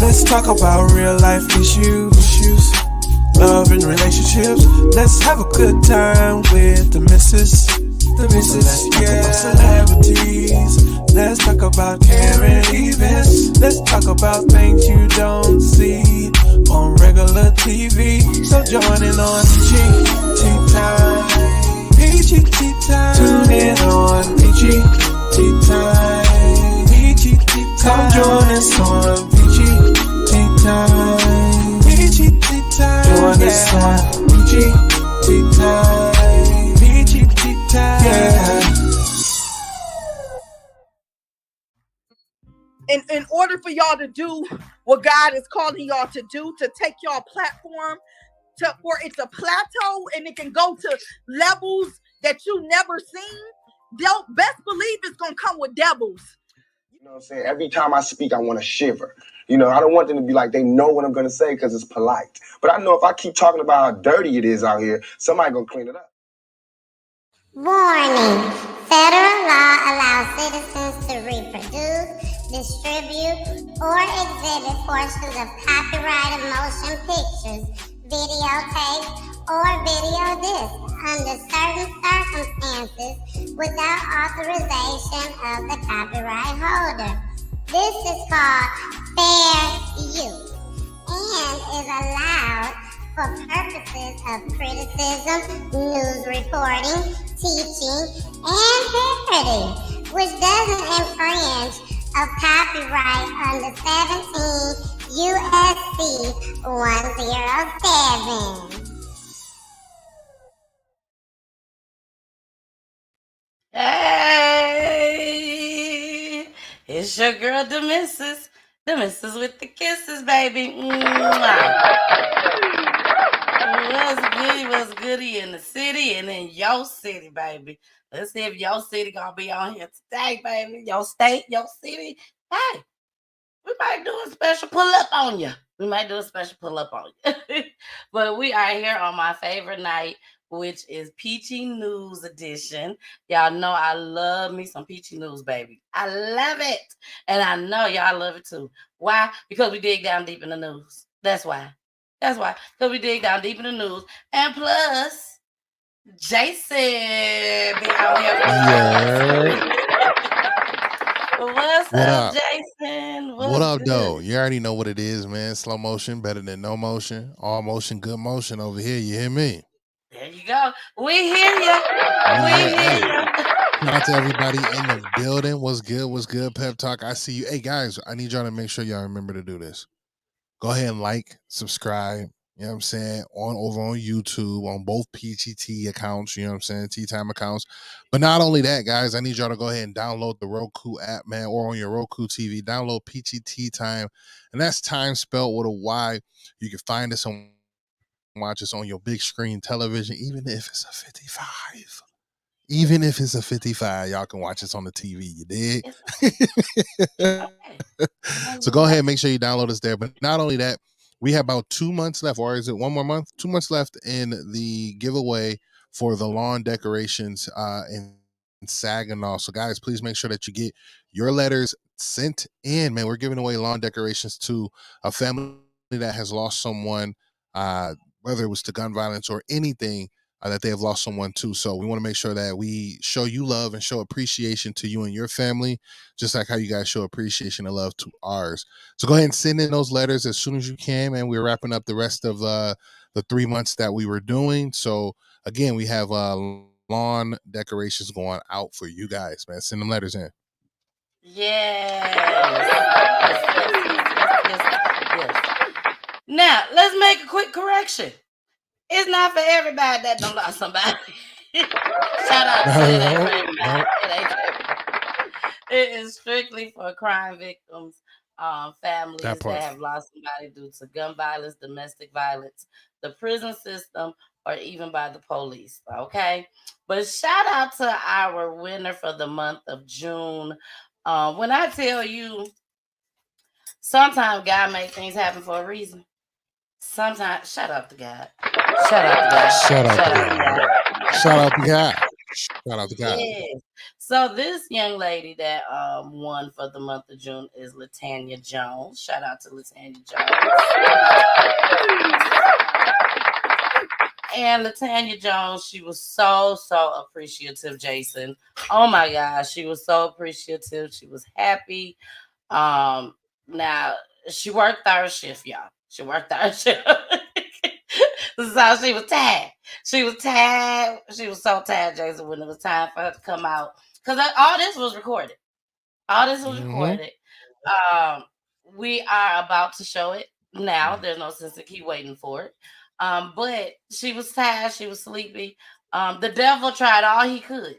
Let's talk about real life issues, love and relationships. Let's have a good time with the missus. Let's talk about celebrities. Let's talk about caring events. Let's talk about things you don't see on regular TV. So join in on PGT Time. PGT Time. Tune in on PGT Time. PGT Time. Come join us on PGT Time. PGT Time. Join us on PGT Time. PGT Time. Yeah. In order for y'all to do what God is calling y'all to do, to take y'all platform for it to plateau and it can go to levels that you never seen, don't best believe it's gonna come with devils. You know what I'm saying? Every time I speak, I want to shiver. You know, I don't want them to be like they know what I'm gonna say because it's polite. But I know if I keep talking about how dirty it is out here, somebody gonna clean it up. Warning. Federal law allows citizens to reproduce, distribute, or exhibit portions of copyrighted motion pictures, videotapes, or video discs under certain circumstances without authorization of the copyright holder. This is called fair use and is allowed for purposes of criticism, news reporting, teaching, and parody, which doesn't infringe of copyright under 17 U.S.C. 107. Hey, it's your girl, the missus with the kisses, baby. What's goody in the city and in your city, baby. Let's see if your city gonna be on here today, baby. Your state, your city. Hey, we might do a special pull up on you. But we are here on my favorite night, which is Peachy News Edition. Y'all know I love me some Peachy News, baby. I love it. And I know y'all love it too. Why? Because we dig down deep in the news. That's why. Because we dig down deep in the news. And plus, Jason be out here. What's up, Jason? What up, though? You already know what it is, man. Slow motion, better than no motion. All motion, good motion over here. You hear me? There you go. We hear you. Shout out to everybody in the building. What's good? Pep Talk. I see you. Hey, guys, I need y'all to make sure y'all remember to do this. Go ahead and like, subscribe, you know what I'm saying, over on YouTube, on both PGT accounts, you know what I'm saying, Tea Time accounts. But not only that, guys, I need y'all to go ahead and download the Roku app, man, or on your Roku TV. Download PGT Time, and that's time spelled with a Y. You can find us on, watch us on your big screen television, even if it's a 55. Even if it's a 55, y'all can watch us on the TV. You dig? So go ahead and make sure you download us there. But not only that, we have about 2 months left, or is it 1 more month? 2 months left in the giveaway for the lawn decorations in Saginaw. So guys, please make sure that you get your letters sent in. Man, we're giving away lawn decorations to a family that has lost someone, whether it was to gun violence or anything. That they have lost someone too. So we want to make sure that we show you love and show appreciation to you and your family, just like how you guys show appreciation and love to ours. So go ahead and send in those letters as soon as you can, man. We're wrapping up the rest of the 3 months that we were doing. So again, we have lawn decorations going out for you guys, man. Send them letters in. Yes. Now, let's make a quick correction. It's not for everybody that don't love somebody. Shout out to everybody. It is strictly for crime victims, families that have lost somebody due to gun violence, domestic violence, the prison system, or even by the police. Okay? But shout out to our winner for the month of June. When I tell you, sometimes God makes things happen for a reason. Sometimes, shout out to God. Shout out to God. Shout out to God. Shout out to God. Yes. So this young lady that won for the month of June is Latanya Jones. Shout out to Latanya Jones. And Latanya Jones, she was so appreciative, Jason. Oh my gosh, she was so appreciative. She was happy. Now she worked third shift, y'all. She worked third shift. So she was tired. She was tired. She was so tired, Jason, when it was time for her to come out. Because all this was recorded. All this was recorded. We are about to show it now. There's no sense to keep waiting for it. But she was tired. She was sleepy. The devil tried all he could.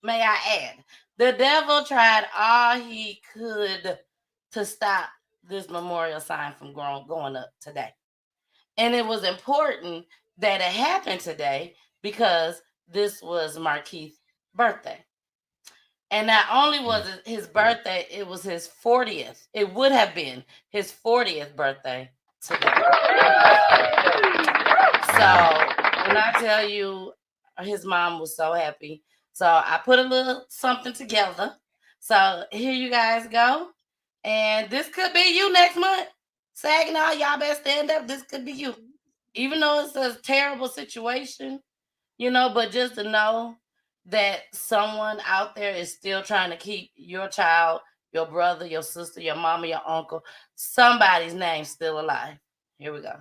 May I add? The devil tried all he could to stop this memorial sign from going up today. And it was important that it happened today because this was Markeith's birthday. And not only was it his birthday, it was his 40th. It would have been his 40th birthday today. So when I tell you his mom was so happy. So I put a little something together. So here you guys go. And this could be you next month. Saginaw, y'all better stand up. This could be you. Even though it's a terrible situation, but just to know that someone out there is still trying to keep your child, your brother, your sister, your mama, your uncle, somebody's name still alive. Here we go.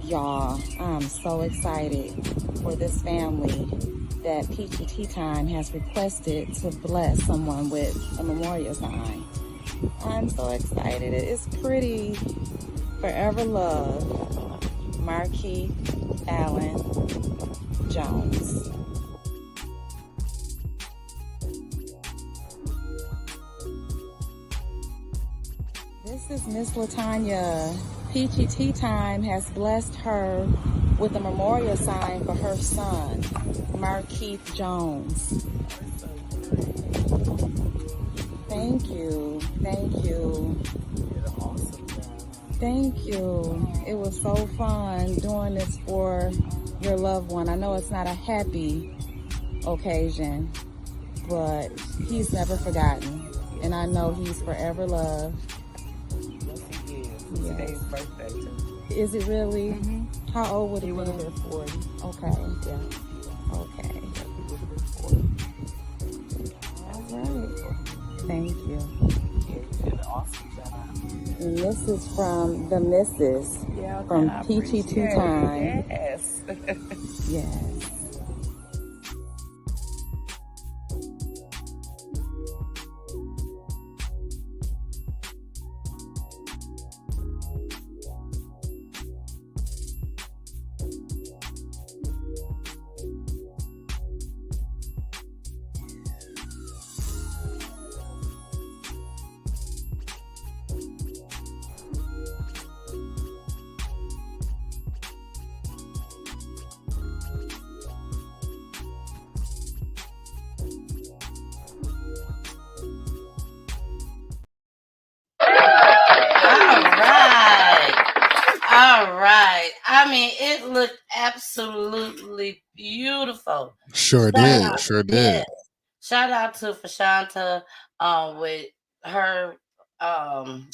Y'all, I'm so excited for this family that Peachy Tea Time has requested to bless someone with a memorial sign. I'm so excited. It's pretty. Forever Love, Markeith Allen Jones. This is Miss Latanya. Peachy Tea Time has blessed her with a memorial sign for her son, Markeith Jones. Thank you. Thank you. Thank you. It was so fun doing this for your loved one. I know it's not a happy occasion, but he's never forgotten. And I know he's forever loved. Yes. Today's birthday too. Is it really? Mm-hmm. How old would he He would have been? been 40. Okay. Yeah. Okay. He would have been 40. All right. Thank you. Yeah, you did an awesome job. And this is from the missus from Peachy Tea Time. Yes. Yes. All right. I mean, it looked absolutely beautiful. Sure did. Sure did. Yes. Shout out to Fashanta with her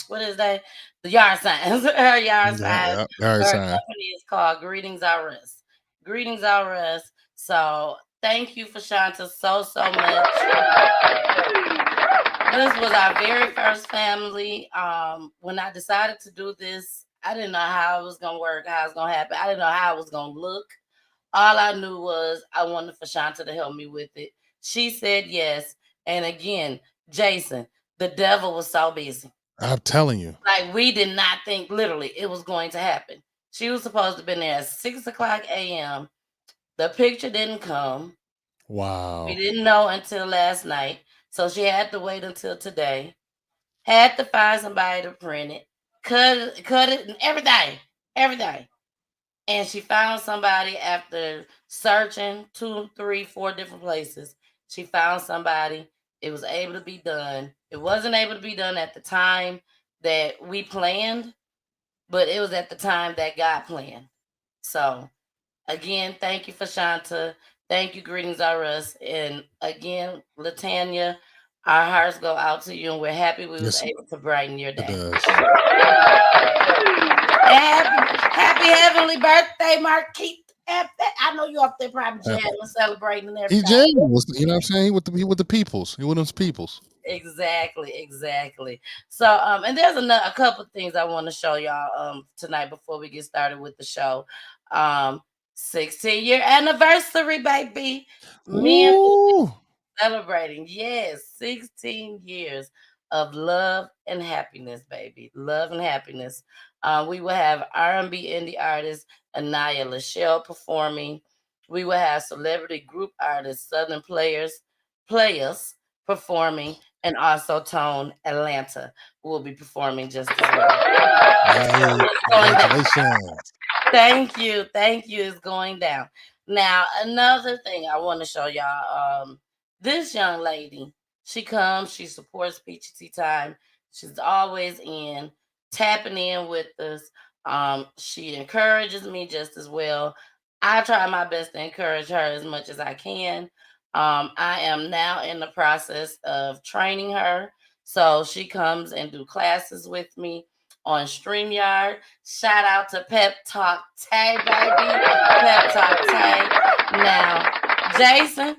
what is that? The yard signs. Her yard signs. Yard Her sign. company is called Greetings Our Us. Greetings Our Us. So thank you, Fashanta, so much. This was our very first family. When I decided to do this, I didn't know how it was gonna work, how it was gonna happen. I didn't know how it was gonna look. All I knew was I wanted Fashanta to help me with it. She said yes. And again, Jason, the devil was so busy. I'm telling you. Like, we did not think literally it was going to happen. She was supposed to have been there at 6:00 a.m. The picture didn't come. Wow. We didn't know until last night. So she had to wait until today. Had to find somebody to print it, cut it, and everything. And she found somebody after searching 2, 3, 4 different places. She found somebody. It was able to be done. It wasn't able to be done at the time that we planned, but it was at the time that God planned. So again, thank you for Shanta. Thank you, Greetings Are Us. And again, Latanya, our hearts go out to you, and we're happy we was able to brighten your day. Happy heavenly birthday, Marquise. I know you up there probably jamming, celebrating and everything. He jamming, you know what I'm saying? He with the peoples. He with those peoples. Exactly. So and there's a couple things I want to show y'all tonight before we get started with the show. 16-year anniversary, baby. Me and celebrating. Yes, 16 years of love and happiness, baby. Love and happiness. We will have R&B indie artist Anaya Lachelle performing. We will have celebrity group artists Southern Players performing, and also Tone Atlanta will be performing just as well. Congratulations. Thank you. It's going down. Now, another thing I want to show y'all. This young lady, she comes, she supports Peachy Tea Time. She's always tapping in with us. She encourages me just as well. I try my best to encourage her as much as I can. I am now in the process of training her. So she comes and do classes with me on StreamYard. Shout out to Pep Talk Tay, baby. Pep Talk Tay. Now, Jason,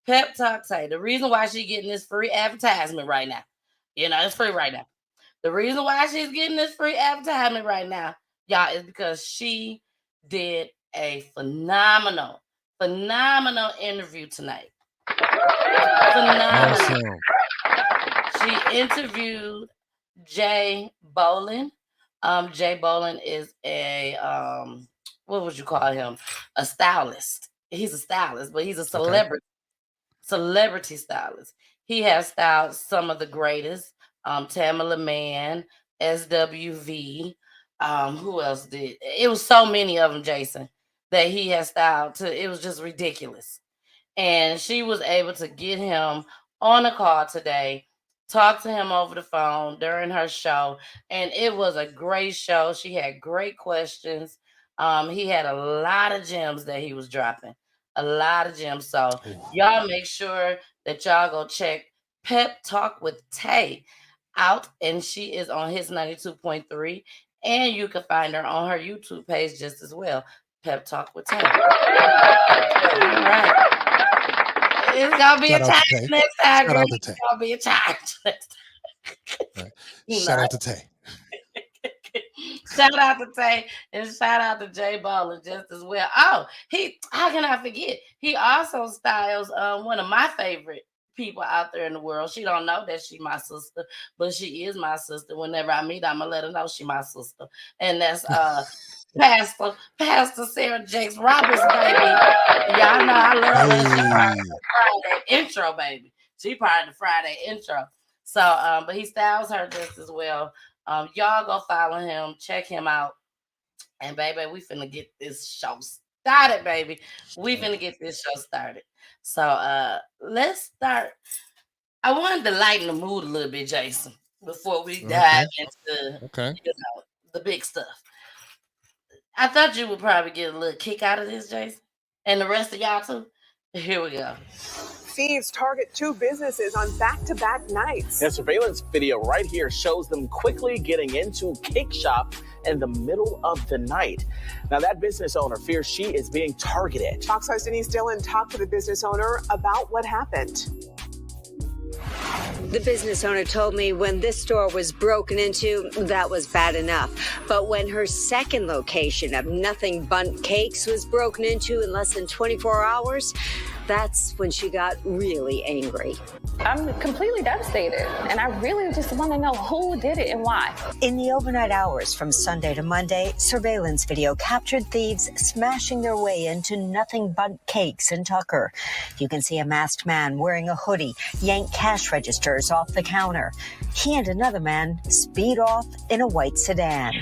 Pep Talk Tay. The reason why she's getting this free advertisement right now, it's free right now. The reason why she's getting this free advertisement right now, y'all, is because she did a phenomenal interview tonight. Phenomenal. Awesome. She interviewed Jay Bolin. Jay Bolin is a what would you call him? A stylist. He's a stylist, but he's a celebrity stylist. He has styled some of the greatest. Tamala Mann, SWV. Who else did? It was so many of them, Jason, that he has styled. It was just ridiculous. And she was able to get him on a call today, talk to him over the phone during her show, and it was a great show. She had great questions. He had a lot of gems that he was dropping, a lot of gems. So y'all make sure that y'all go check Pep Talk with Tay out, and she is on his 92.3, and you can find her on her YouTube page just as well. Pep Talk with Tay. All right. It's gonna be a charge next time. Shout out to Tay. It's gonna be a charge next time. Shout out to Tay. Shout out to Tay, and shout out to Jay Bolin just as well. Oh, how can I forget? He also styles one of my favorite people out there in the world. She don't know that she my sister, but she is my sister. Whenever I meet her, I'm gonna let her know she my sister. And that's Pastor Sarah Jakes Roberts, baby. Y'all know I love her. She part of the Friday intro, baby. She part of the Friday intro. So, but he styles her just as well. Y'all go follow him, check him out. And baby, we finna get this show started, baby. We finna get this show started. So let's start. I wanted to lighten the mood a little bit, Jason, before we dive into the big stuff. I thought you would probably get a little kick out of this, Jason, and the rest of y'all too. Here we go. Thieves target two businesses on back-to-back nights. A surveillance video right here shows them quickly getting into cake shop in the middle of the night. Now, that business owner fears she is being targeted. Fox 5's Denise Dillon talked to the business owner about what happened. The business owner told me when this store was broken into, that was bad enough. But when her second location of Nothing Bundt Cakes was broken into in less than 24 hours, that's when she got really angry. I'm completely devastated, and I really just want to know who did it and why. In the overnight hours from Sunday to Monday, surveillance video captured thieves smashing their way into Nothing Bundt Cakes in Tucker. You can see a masked man wearing a hoodie yank cash registers off the counter. He and another man speed off in a white sedan.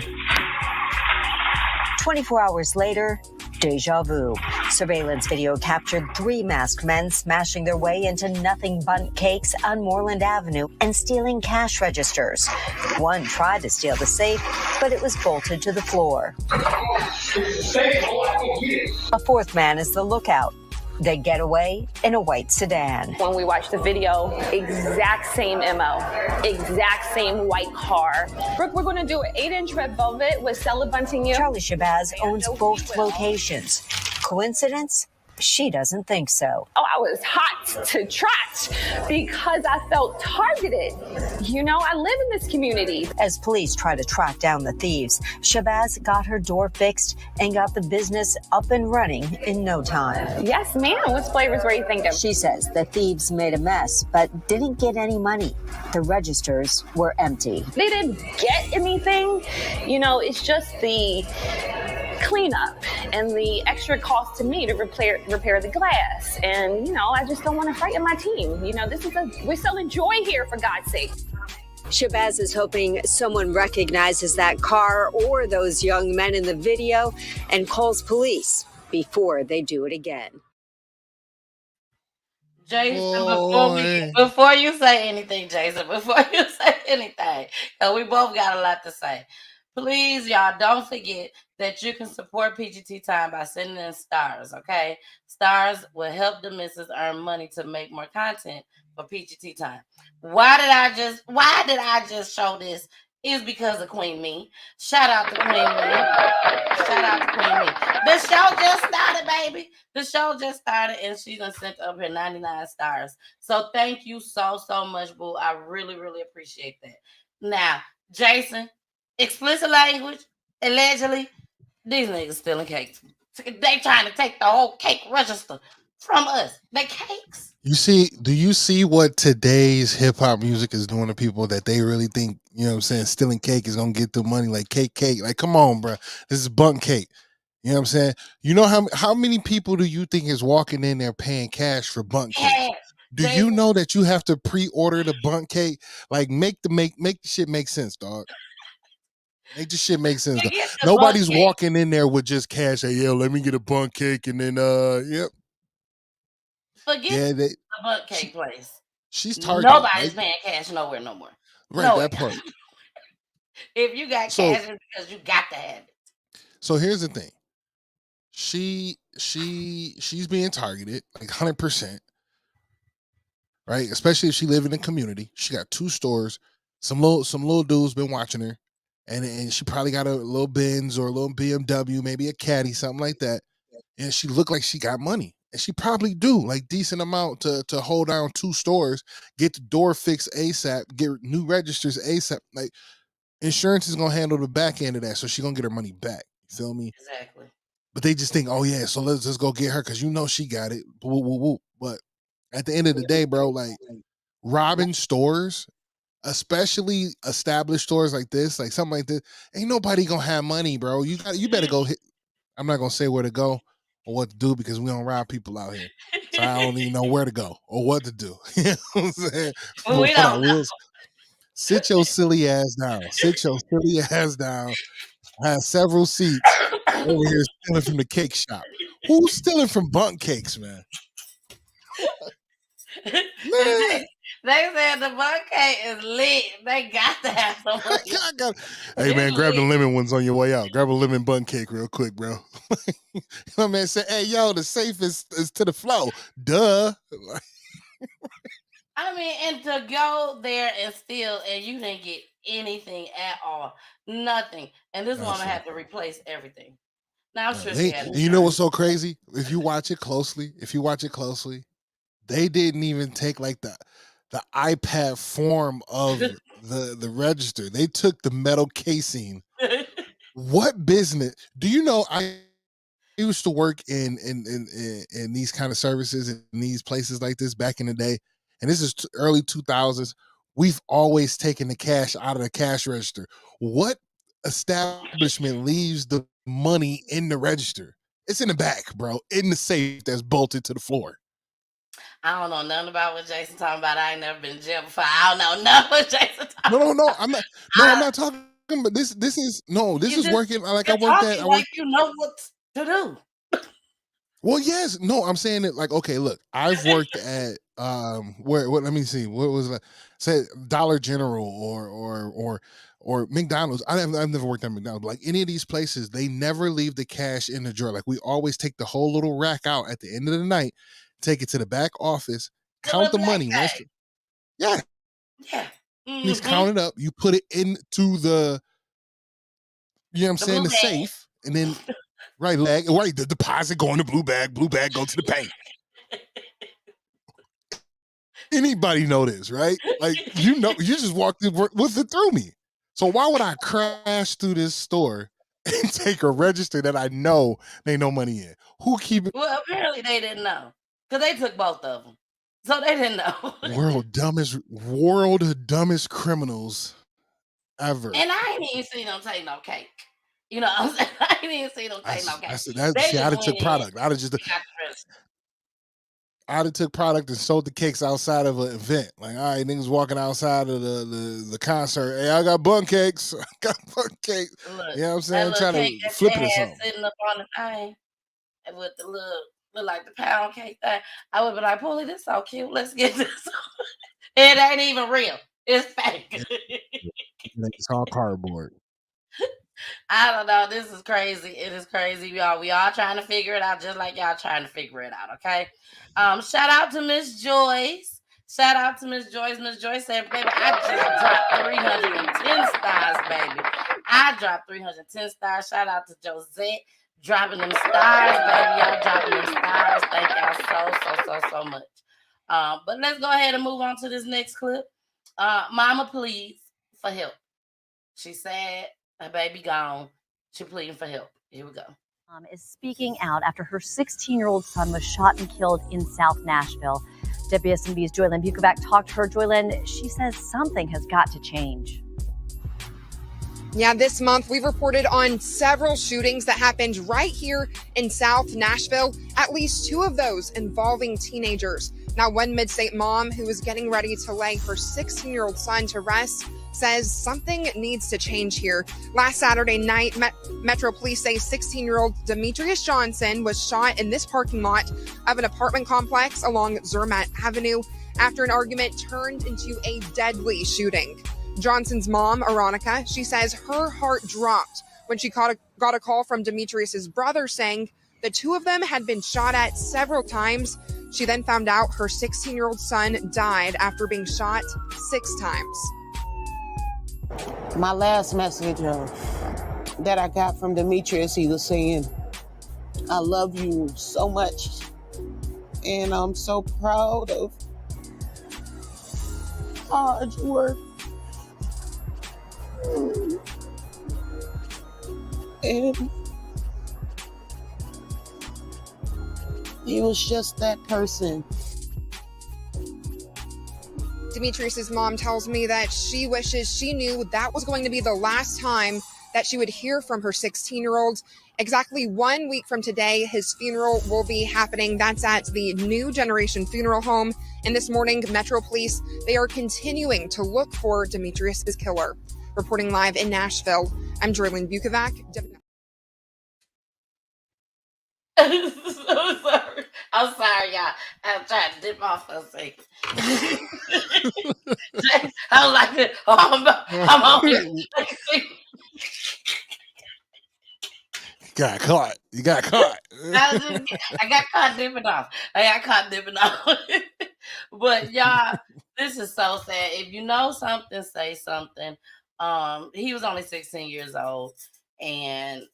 24 hours later, Deja vu. Surveillance video captured 3 masked men smashing their way into Nothing Bundt Cakes on Moreland Avenue and stealing cash registers. One tried to steal the safe, but it was bolted to the floor. A 4th man is the lookout. They get away in a white sedan. When we watch the video, exact same MO, exact same white car. Brooke, we're going to do an 8-inch red velvet with Stella bunting you. Charlie Shabazz owns both locations. Coincidence? She doesn't think so. Oh, I was hot to trot because I felt targeted. You know, I live in this community. As police try to track down the thieves, Shabazz got her door fixed and got the business up and running in no time. Yes, ma'am. What flavors were you thinking? She says the thieves made a mess, but didn't get any money. The registers were empty. They didn't get anything. You know, it's just the cleanup and the extra cost to me to repair the glass. And, you know, I just don't want to frighten my team. You know, we're selling joy here, for God's sake. Shabazz is hoping someone recognizes that car or those young men in the video and calls police before they do it again. Jason, before you say anything, Jason, before you say anything, because we both got a lot to say. Please, y'all, don't forget that you can support PGT Time by sending in stars, okay? Stars will help the missus earn money to make more content for PGT Time. Why did I just show this? Is because of Queen Me. Shout out to Queen Me. Shout out to Queen Me. The show just started, baby. The show just started, and she done sent up her 99 stars. So thank you so much, boo. I really, really appreciate that. Now, Jason, explicit language, allegedly, these niggas stealing cakes. They trying to take the whole cake register from us. They cakes. Do you see what today's hip hop music is doing to people that they really think, you know what I'm saying, stealing cake is gonna get them money? Like cake. Like, come on, bro. This is Bundt Cake. You know what I'm saying? You know how many people do you think is walking in there paying cash for Bundt Cake? Do you know that you have to pre-order the Bundt Cake? Like, make the shit make sense, dog. Make the shit make sense. Nobody's walking in there with just cash. Hey, yo, let me get a Bundt Cake, and then yep. Forget the Bundt Cake place. She's targeted. Nobody's paying cash nowhere no more. Right, nowhere. That part. If you got cash, it's because you got to have it. So here's the thing. She's being targeted like 100%. Right? Especially if she live in a community. She got 2 stores. Some little dudes been watching her. And she probably got a little Benz or a little BMW, maybe a Caddy, something like that. And she looked like she got money. And she probably do, like, decent amount to hold down 2 stores, get the door fixed ASAP, get new registers ASAP. Like, insurance is going to handle the back end of that, so she's going to get her money back. You feel me? Exactly. But they just think, oh, yeah, so let's just go get her because you know she got it. Woo, woo, woo. But at the end of the day, bro, like, robbing stores, especially established stores like this, like something like this, ain't nobody going to have money, bro. You better go hit. I'm not going to say where to go or what to do because we don't rob people out here. So I don't even know where to go or what to do. You know what I'm saying? Well, we don't know. Sit your silly ass down. Sit your silly ass down. I have several seats over here stealing from the cake shop. Who's stealing from Bundt Cakes, man? Man. They said the Bundt Cake is lit. They got to have some money. Hey, man, grab the lemon ones on your way out. Grab a lemon Bundt Cake real quick, bro. My man said, hey, yo, the safe is to the flow. Duh. I mean, and to go there and steal, and you didn't get anything at all. Nothing. And this woman had to replace everything. Now, I'm sure she had you know what's so crazy? If you watch it closely, they didn't even take like the iPad form of the register. They took the metal casing. What business? Do you know I used to work in these kind of services in these places like this back in the day, and this is early 2000s. We've always taken the cash out of the cash register. What establishment leaves the money in the register? It's in the back, bro, in the safe that's bolted to the floor. I don't know nothing about what Jason talking about. I ain't never been in jail before. I don't know nothing what Jason talking about. No, I'm not. No, I'm not talking. But this is working. Like I worked at. Like you know what to do. Well, yes, no, I'm saying it like, okay, look, I've worked at where what let me see, what was that? Say Dollar General or McDonald's. I've never worked at McDonald's. Like any of these places, they never leave the cash in the drawer. Like we always take the whole little rack out at the end of the night, take it to the back office, The count little the black money. bag. Yeah, Yeah. he's Mm-hmm. counted up, you put it into the, you know what I'm The saying, blue the bag. safe, and then right, the deposit go in the blue bag go to the bank. Anybody know this, right? Like, you just walked with it through me. So why would I crash through this store and take a register that I know they no money in? Who keep it? Well, apparently they didn't know because they took both of them, so they didn't know. world dumbest criminals ever. And I ain't even seen them take no cake. You know what I'm saying? I ain't even seen them take no cake. They See, just I'd have went took in, product. got the rest. I'd have took product and sold the cakes outside of an event. Like, all right, niggas walking outside of the concert. Hey, I got bun cakes. I got bun cakes. Look, You know what I'm that saying? little Trying cake to that flip they it or had something. sitting up on the thing and with the look like the pound cake thing, I would be like, Paulie, this so cute. Let's get this. It ain't even real. It's fake. It's all cardboard. I don't know. This is crazy. It is crazy, y'all. We all trying to figure it out, just like y'all trying to figure it out. Okay. Shout out to Miss Joyce. Shout out to Miss Joyce. Miss Joyce said, "Baby, I just dropped 310 stars, baby. I dropped 310 stars. Shout out to Josette dropping them stars, baby. Y'all dropping them stars. Thank y'all so much. But let's go ahead and move on to this next clip. Mama, please for help. She said her baby gone. She pleading for help. Here we go. Is speaking out after her 16-year-old son was shot and killed in South Nashville. WSMV's Joylyn Bukovac talked to her. Joylyn, she says something has got to change. Yeah, this month we've reported on several shootings that happened right here in South Nashville, at least 2 of those involving teenagers. Now, one Mid-State mom who was getting ready to lay her 16-year-old son to rest says something needs to change here. Last Saturday night, Metro Police say 16-year-old Demetrius Johnson was shot in this parking lot of an apartment complex along Zermatt Avenue after an argument turned into a deadly shooting. Johnson's mom, Aronica, she says her heart dropped when she got a call from Demetrius's brother saying the 2 of them had been shot at several times. She then found out her 16-year-old son died after being shot 6 times. My last message that I got from Demetrius, he was saying, I love you so much, and I'm so proud of how hard you work. And he was just that person. Demetrius's mom tells me that she wishes she knew that was going to be the last time that she would hear from her 16-year-old. Exactly 1 week from today, his funeral will be happening. That's at the New Generation Funeral Home. And this morning, Metro Police, they are continuing to look for Demetrius's killer. Reporting live in Nashville, I'm Joylyn Bukovac. I'm sorry, y'all. I'm trying to dip off for a second. I was like, I'm on here. Got caught. You got caught. I got caught dipping off. But y'all, this is so sad. If you know something, say something. He was only 16 years old, and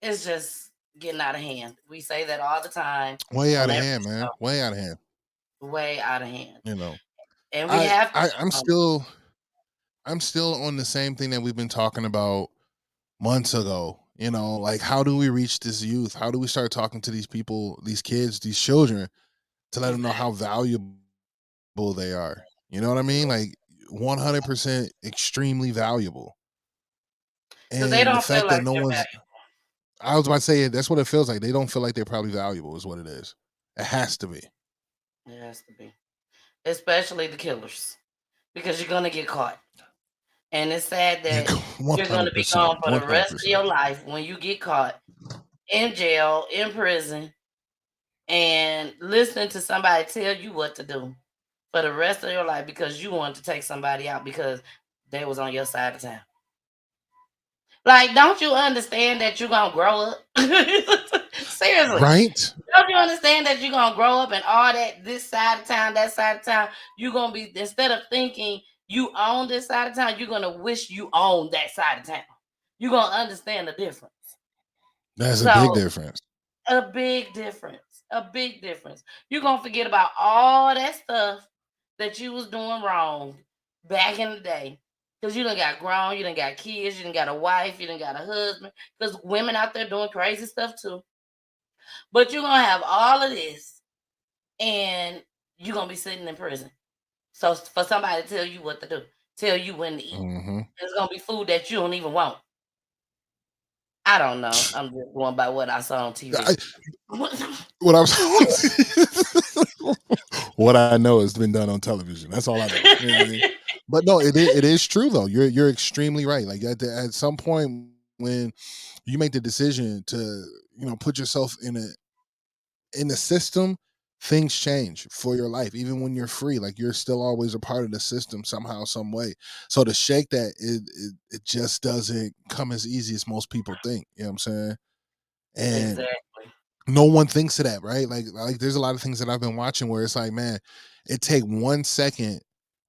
it's just getting out of hand. We say that all the time. Way out of hand, man. Way out of hand. Way out of hand. You know. And we have to. I'm still on the same thing that we've been talking about months ago. You know, like, how do we reach this youth? How do we start talking to these people, these kids, these children, to let them know how valuable they are? You know what I mean? Like, 100% extremely valuable. And they don't the fact feel that like no they're one's, valuable. I was about to say, that's what it feels like. They don't feel like they're probably valuable, is what it is. It has to be. It has to be. Especially the killers. Because you're going to get caught. And it's sad that you're going to be gone for the rest of your life when you get caught in jail, in prison, and listening to somebody tell you what to do for the rest of your life because you wanted to take somebody out because they was on your side of town. Like, don't you understand that you're gonna grow up? Seriously. Right? Don't you understand that you're gonna grow up and all that this side of town, that side of town, you're gonna be, instead of thinking you own this side of town, you're gonna wish you own that side of town. You're gonna understand the difference. That's a big So difference. a big difference. A big difference. You're gonna forget about all that stuff that you was doing wrong back in the day. Because you done got grown, you done got kids, you done got a wife, you done got a husband. Because women out there doing crazy stuff too. But you're gonna have all of this and you're gonna be sitting in prison. So for somebody to tell you what to do, tell you when to eat, Mm-hmm. it's gonna be food that you don't even want. I don't know. I'm just going by what I saw on TV. What I was what I know has been done on television. That's all I know. You know what I mean? But no, it is true though. You're extremely right. Like at some point when you make the decision to put yourself in the system, things change for your life. Even when you're free, like you're still always a part of the system somehow, some way. So to shake that, it just doesn't come as easy as most people think. You know what I'm saying? And Exactly. no one thinks of that, right? Like there's a lot of things that I've been watching where it's like, man, it take 1 second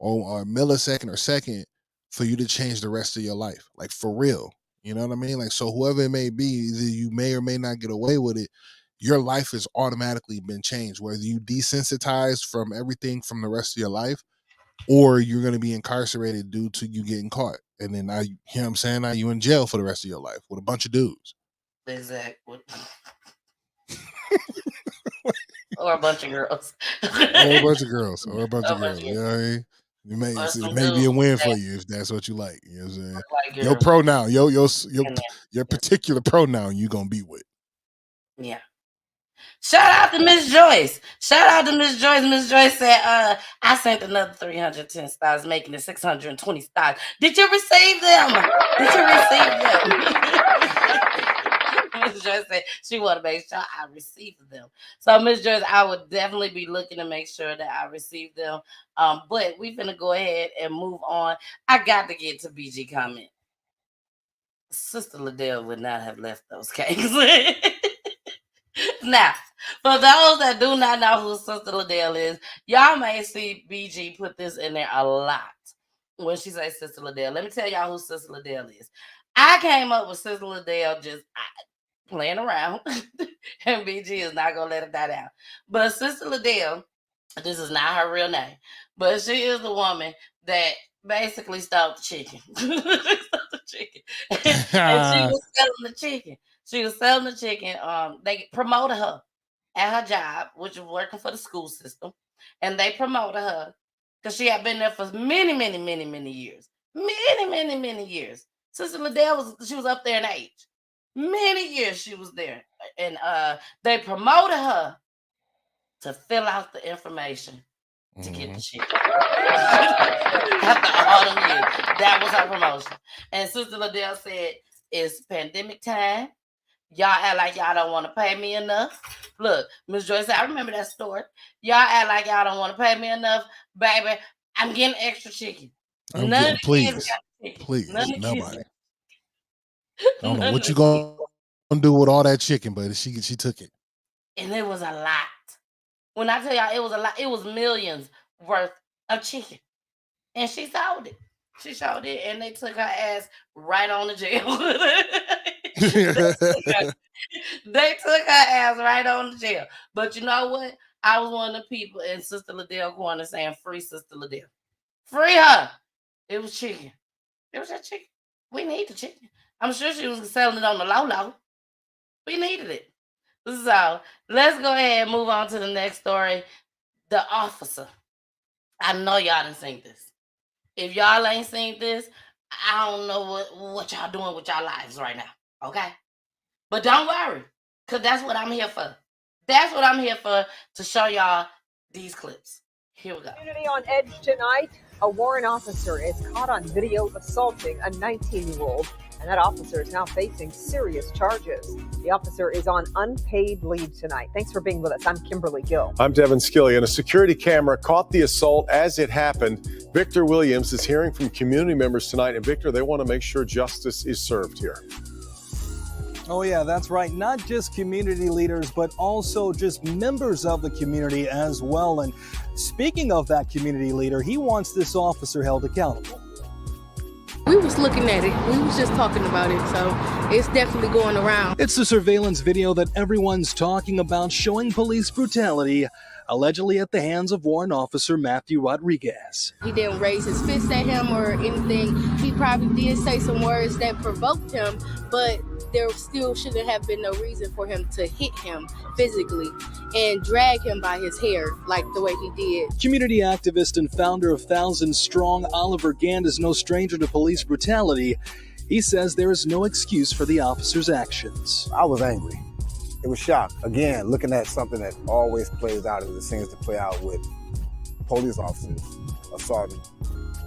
or a millisecond or second for you to change the rest of your life. Like for real. You know what I mean? Like, so whoever it may be, either you may or may not get away with it, your life has automatically been changed. Whether you desensitized from everything from the rest of your life, or you're going to be incarcerated due to you getting caught. And then now, you know what I'm saying? Now you in jail for the rest of your life with a bunch of dudes. Exactly. Or a bunch of girls. Or a bunch of girls. Or a bunch of girls. You know what I mean? It may be a win for you if that's what you like. You know what I'm saying? Like Your pronoun, your particular pronoun you gonna be with. Yeah. Shout out to Miss Joyce. Shout out to Miss Joyce. Miss Joyce said, I sent another 310 stars, making it 620 stars. Did you receive them? Did you receive them? Miss Joyce said she want to make sure I receive them. So Miss Joyce, I would definitely be looking to make sure that I receive them. But we finna go ahead and move on. I got to get to BG comment. Sister Liddell would not have left those cakes. Now, for those that do not know who Sister Liddell is, y'all may see BG put this in there a lot when she says Sister Liddell. Let me tell y'all who Sister Liddell is. I came up with Sister Liddell just playing around, and BG is not going to let it die down. But Sister Liddell, this is not her real name, but she is the woman that basically stole the chicken. And she was selling the chicken. She was selling the chicken. They promoted her at her job, which was working for the school system, and they promoted her because she had been there for many, many, many, many years. Many, many, many years. Sister Liddell was up there in age. Many years she was there, and they promoted her to fill out the information to get the chicken. After all them years, that was her promotion. And Sister Liddell said, "It's pandemic time. Y'all act like y'all don't want to pay me enough." Look, Miss Joyce said, I remember that story. Y'all act like y'all don't want to pay me enough, baby. I'm getting extra chicken. Please, nobody. I don't know what you gonna do with all that chicken, but she took it. And it was a lot. When I tell y'all it was a lot, it was millions worth of chicken. And she sold it. She showed it, and they took her ass right on to jail. They took her ass right on to jail. But you know what? I was one of the people in Sister Liddell corner saying, "Free Sister Liddell. Free her." It was chicken. It was that chicken. We need the chicken. I'm sure she was selling it on the low. We needed it. So let's go ahead and move on to the next story. The officer. I know y'all done seen this. If y'all ain't seen this, I don't know what y'all doing with y'all lives right now. Okay? But don't worry, because that's what I'm here for. That's what I'm here for, to show y'all these clips. Here we go. Community on edge tonight. A Warren officer is caught on video assaulting a 19-year-old and that officer is now facing serious charges. The officer is on unpaid leave tonight. Thanks for being with us. I'm Kimberly Gill. I'm Devin Skillian. A security camera caught the assault as it happened. Victor Williams is hearing from community members tonight. And Victor, they want to make sure justice is served here. Oh yeah, that's right. Not just community leaders, but also just members of the community as well. And speaking of that community leader, he wants this officer held accountable. We was looking at it. We was just talking about it. So it's definitely going around. It's the surveillance video that everyone's talking about showing police brutality, allegedly at the hands of Warren Officer Matthew Rodriguez. He didn't raise his fist at him or anything. He probably did say some words that provoked him, but there still shouldn't have been no reason for him to hit him physically and drag him by his hair like the way he did. Community activist and founder of Thousand Strong, Oliver Gand, is no stranger to police brutality. He says there is no excuse for the officer's actions. I was angry. It was shock. Again, looking at something that always plays out as it seems to play out with police officers assaulting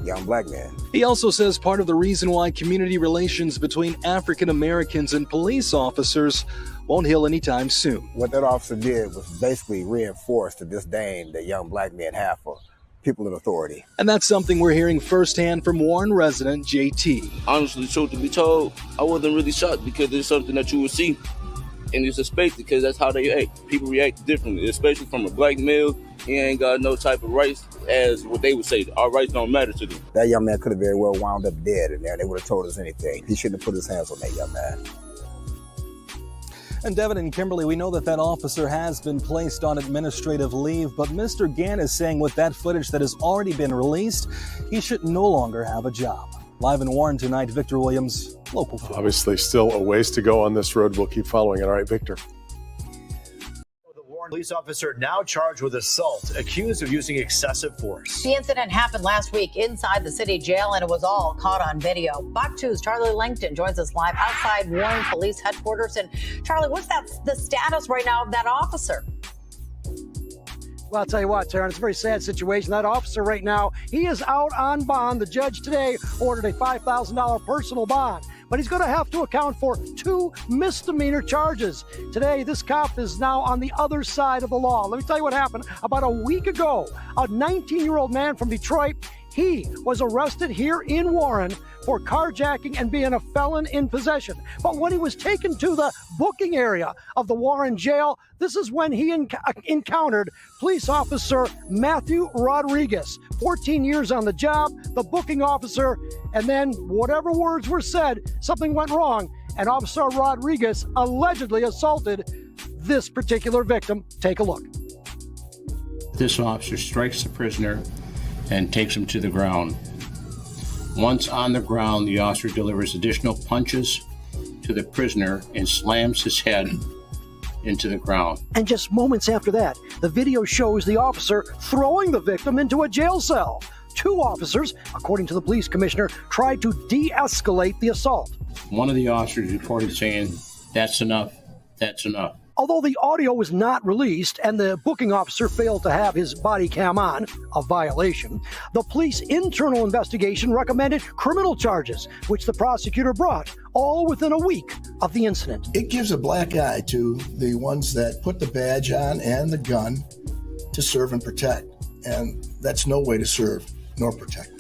young black men. He also says part of the reason why community relations between African Americans and police officers won't heal anytime soon. What that officer did was basically reinforce the disdain that young black men have for people in authority. And that's something we're hearing firsthand from Warren resident JT. Honestly, truth to be told, I wasn't really shocked because it's something that you would see and it's expected because that's how they act. People react differently, especially from a black male. He ain't got no type of rights, as what they would say. Our rights don't matter to them. That young man could have very well wound up dead in there. They would have told us anything. He shouldn't have put his hands on that young man. And Devin and Kimberly, we know that officer has been placed on administrative leave, but Mr. Gann is saying with that footage that has already been released, he should no longer have a job. Live in Warren tonight, Victor Williams, Local 4. Obviously, still a ways to go on this road. We'll keep following it. All right, Victor. Police officer now charged with assault, accused of using excessive force. The incident happened last week inside the city jail, and it was all caught on video. Fox 2's Charlie Langton joins us live outside Warren Police Headquarters. And Charlie, what's the status right now of that officer? Well, I'll tell you what, Taryn, it's a very sad situation. That officer right now, he is out on bond. The judge today ordered a $5,000 personal bond, but he's going to have to account for 2 misdemeanor charges. Today, this cop is now on the other side of the law. Let me tell you what happened. About a week ago, a 19-year-old man from Detroit, he was arrested here in Warren for carjacking and being a felon in possession. But when he was taken to the booking area of the Warren jail, this is when he encountered police officer Matthew Rodriguez. 14 years on the job, the booking officer, and then whatever words were said, something went wrong, and Officer Rodriguez allegedly assaulted this particular victim. Take a look. This officer strikes the prisoner and takes him to the ground. Once on the ground, the officer delivers additional punches to the prisoner and slams his head into the ground. And just moments after that, the video shows the officer throwing the victim into a jail cell. 2 officers, according to the police commissioner, tried to de-escalate the assault. One of the officers reported saying, "That's enough, that's enough." Although the audio was not released and the booking officer failed to have his body cam on, a violation, the police internal investigation recommended criminal charges, which the prosecutor brought, all within a week of the incident. It gives a black eye to the ones that put the badge on and the gun to serve and protect. And that's no way to serve nor protect.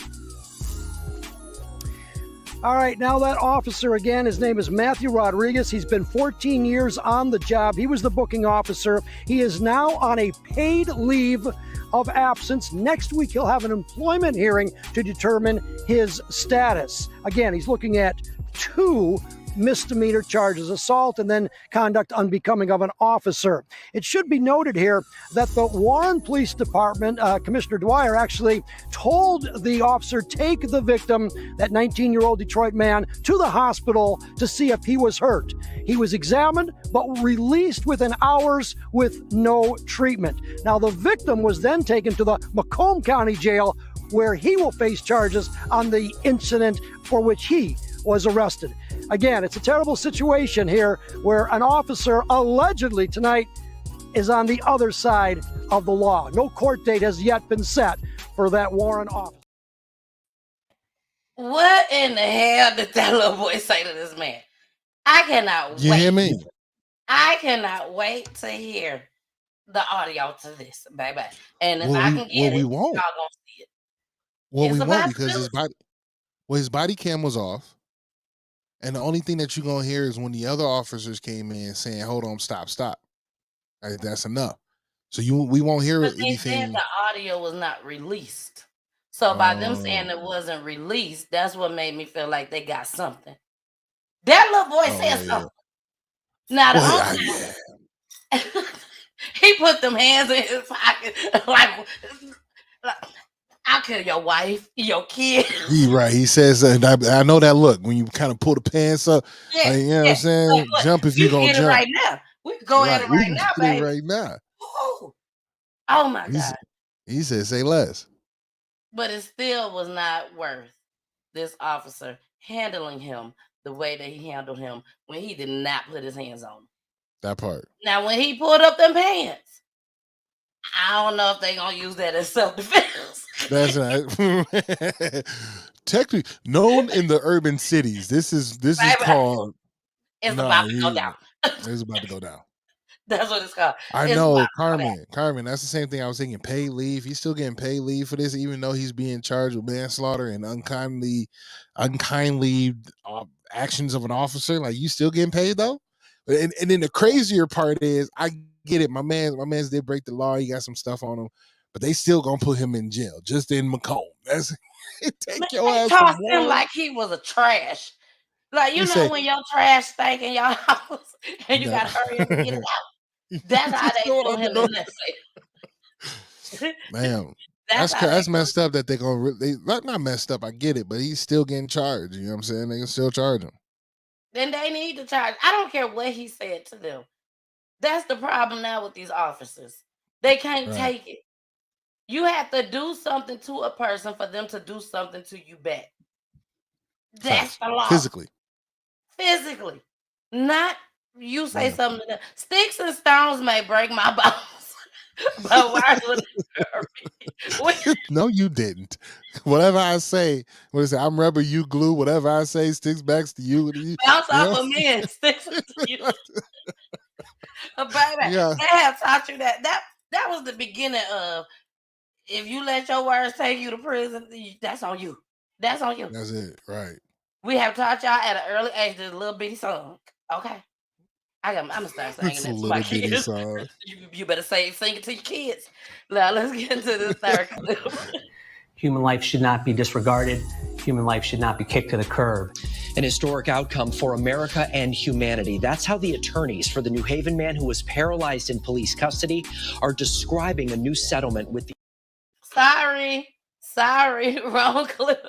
All right, now that officer again, his name is Matthew Rodriguez. He's been 14 years on the job. He was the booking officer. He is now on a paid leave of absence. Next week, he'll have an employment hearing to determine his status. Again, he's looking at 2 misdemeanor charges, assault and then conduct unbecoming of an officer. It should be noted here that the Warren Police Department, Commissioner Dwyer, actually told the officer take the victim, that 19-year-old Detroit man, to the hospital to see if he was hurt. He was examined but released within hours with no treatment. Now, the victim was then taken to the Macomb County Jail, where he will face charges on the incident for which he was arrested. Again, it's a terrible situation here where an officer allegedly tonight is on the other side of the law. No court date has yet been set for that Warren officer. What in the hell did that little boy say to this man? I cannot You wait. hear me? I cannot wait to hear the audio to this, baby. And if I can get we it, won't. y'all gonna see it. Well, It's we a won't because possibility. his body cam was off, and the only thing that you're gonna hear is when the other officers came in saying, "Hold on, stop." Like, that's enough. So we won't hear But they said anything. the audio was not released. So by them saying it wasn't released, that's what made me feel like they got something. That little boy said something. Now the only he put them hands in his pocket like I'll kill your wife, your kid. He says, and I know that look when you kind of pull the pants up. Yeah, Like, you know what I'm saying? Look, jump if we you can gonna get jump. it right now. We can go at it We right can now, get it baby. right now. Ooh. Oh my God. He said, "Say less." But it still was not worth this officer handling him the way that he handled him when he did not put his hands on him. That part. Now, when he pulled up them pants, I don't know if they gonna use that as self-defense. That's not technically known in the urban cities. This is called. It's about to go down. It's about to go down. That's what it's called. I It's know, about to go down. Carmen. That's the same thing I was thinking. Paid leave. He's still getting paid leave for this, even though he's being charged with manslaughter and unkindly actions of an officer. Like, you still getting paid though. And then the crazier part is, I get it. My man's did break the law. He got some stuff on him, but they still gonna put him in jail, just in Macomb. That's take your ass. Tossed him like he was a trash. Like, you know, when your trash stank in your house and you gotta hurry up and get it out. That's how they put him in that cell. Man, That's that's messed up that they're gonna not messed up. I get it, but he's still getting charged. You know what I'm saying? They can still charge him. Then they need to charge. I don't care what he said to them. That's the problem now with these officers. They can't take it. You have to do something to a person for them to do something to you back. That's the law. Physically. Not you say something to them. Sticks and stones may break my bones. But why would it hurt me? No, you didn't. Whatever I say, what is it? I'm rubber, you glue. Whatever I say sticks back to you. Bounce off of me and sticks to you. Baby, they have taught you that. That was the beginning of, if you let your words take you to prison, that's on you. That's on you. That's it, right? We have taught y'all at an early age this little bitty song. Okay, I'm gonna start singing It's a it to little my bitty kids. song. You better sing it to your kids. Now let's get into this third clip. Human life should not be disregarded. Human life should not be kicked to the curb. An historic outcome for America and humanity. That's how the attorneys for the New Haven man who was paralyzed in police custody are describing a new settlement with the... Sorry, wrong clip.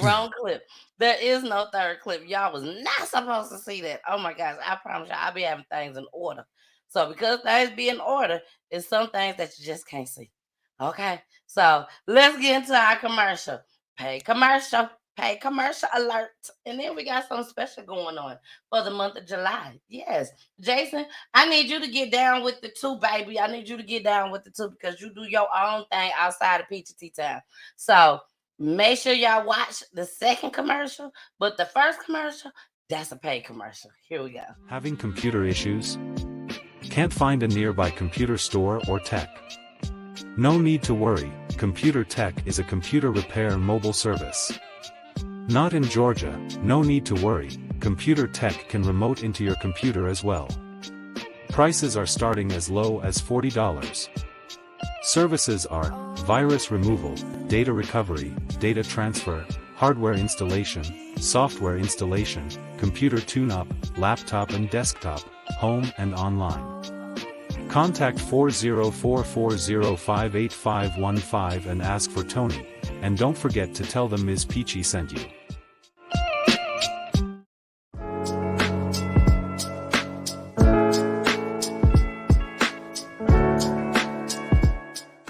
Wrong clip. There is no third clip. Y'all was not supposed to see that. Oh my gosh, I promise you, I'll be having things in order. So because things be in order, it's some things that you just can't see. Okay, so let's get into our commercial. Pay commercial alert. And then we got something special going on for the month of July. Yes, Jason, I need you to get down with the two, baby. I need you to get down with the two because you do your own thing outside of Peachy Tea Time. So make sure y'all watch the second commercial, but the first commercial, that's a paid commercial. Here we go. Having computer issues? Can't find a nearby computer store or tech? No need to worry, Computer Tech is a computer repair mobile service. Not in Georgia, no need to worry, Computer Tech can remote into your computer as well. Prices are starting as low as $40. Services are virus removal, data recovery, data transfer, hardware installation, software installation, computer tune-up, laptop and desktop, home and online. Contact 404-405-8515 and ask for Tony, and don't forget to tell them Ms. Peachy sent you.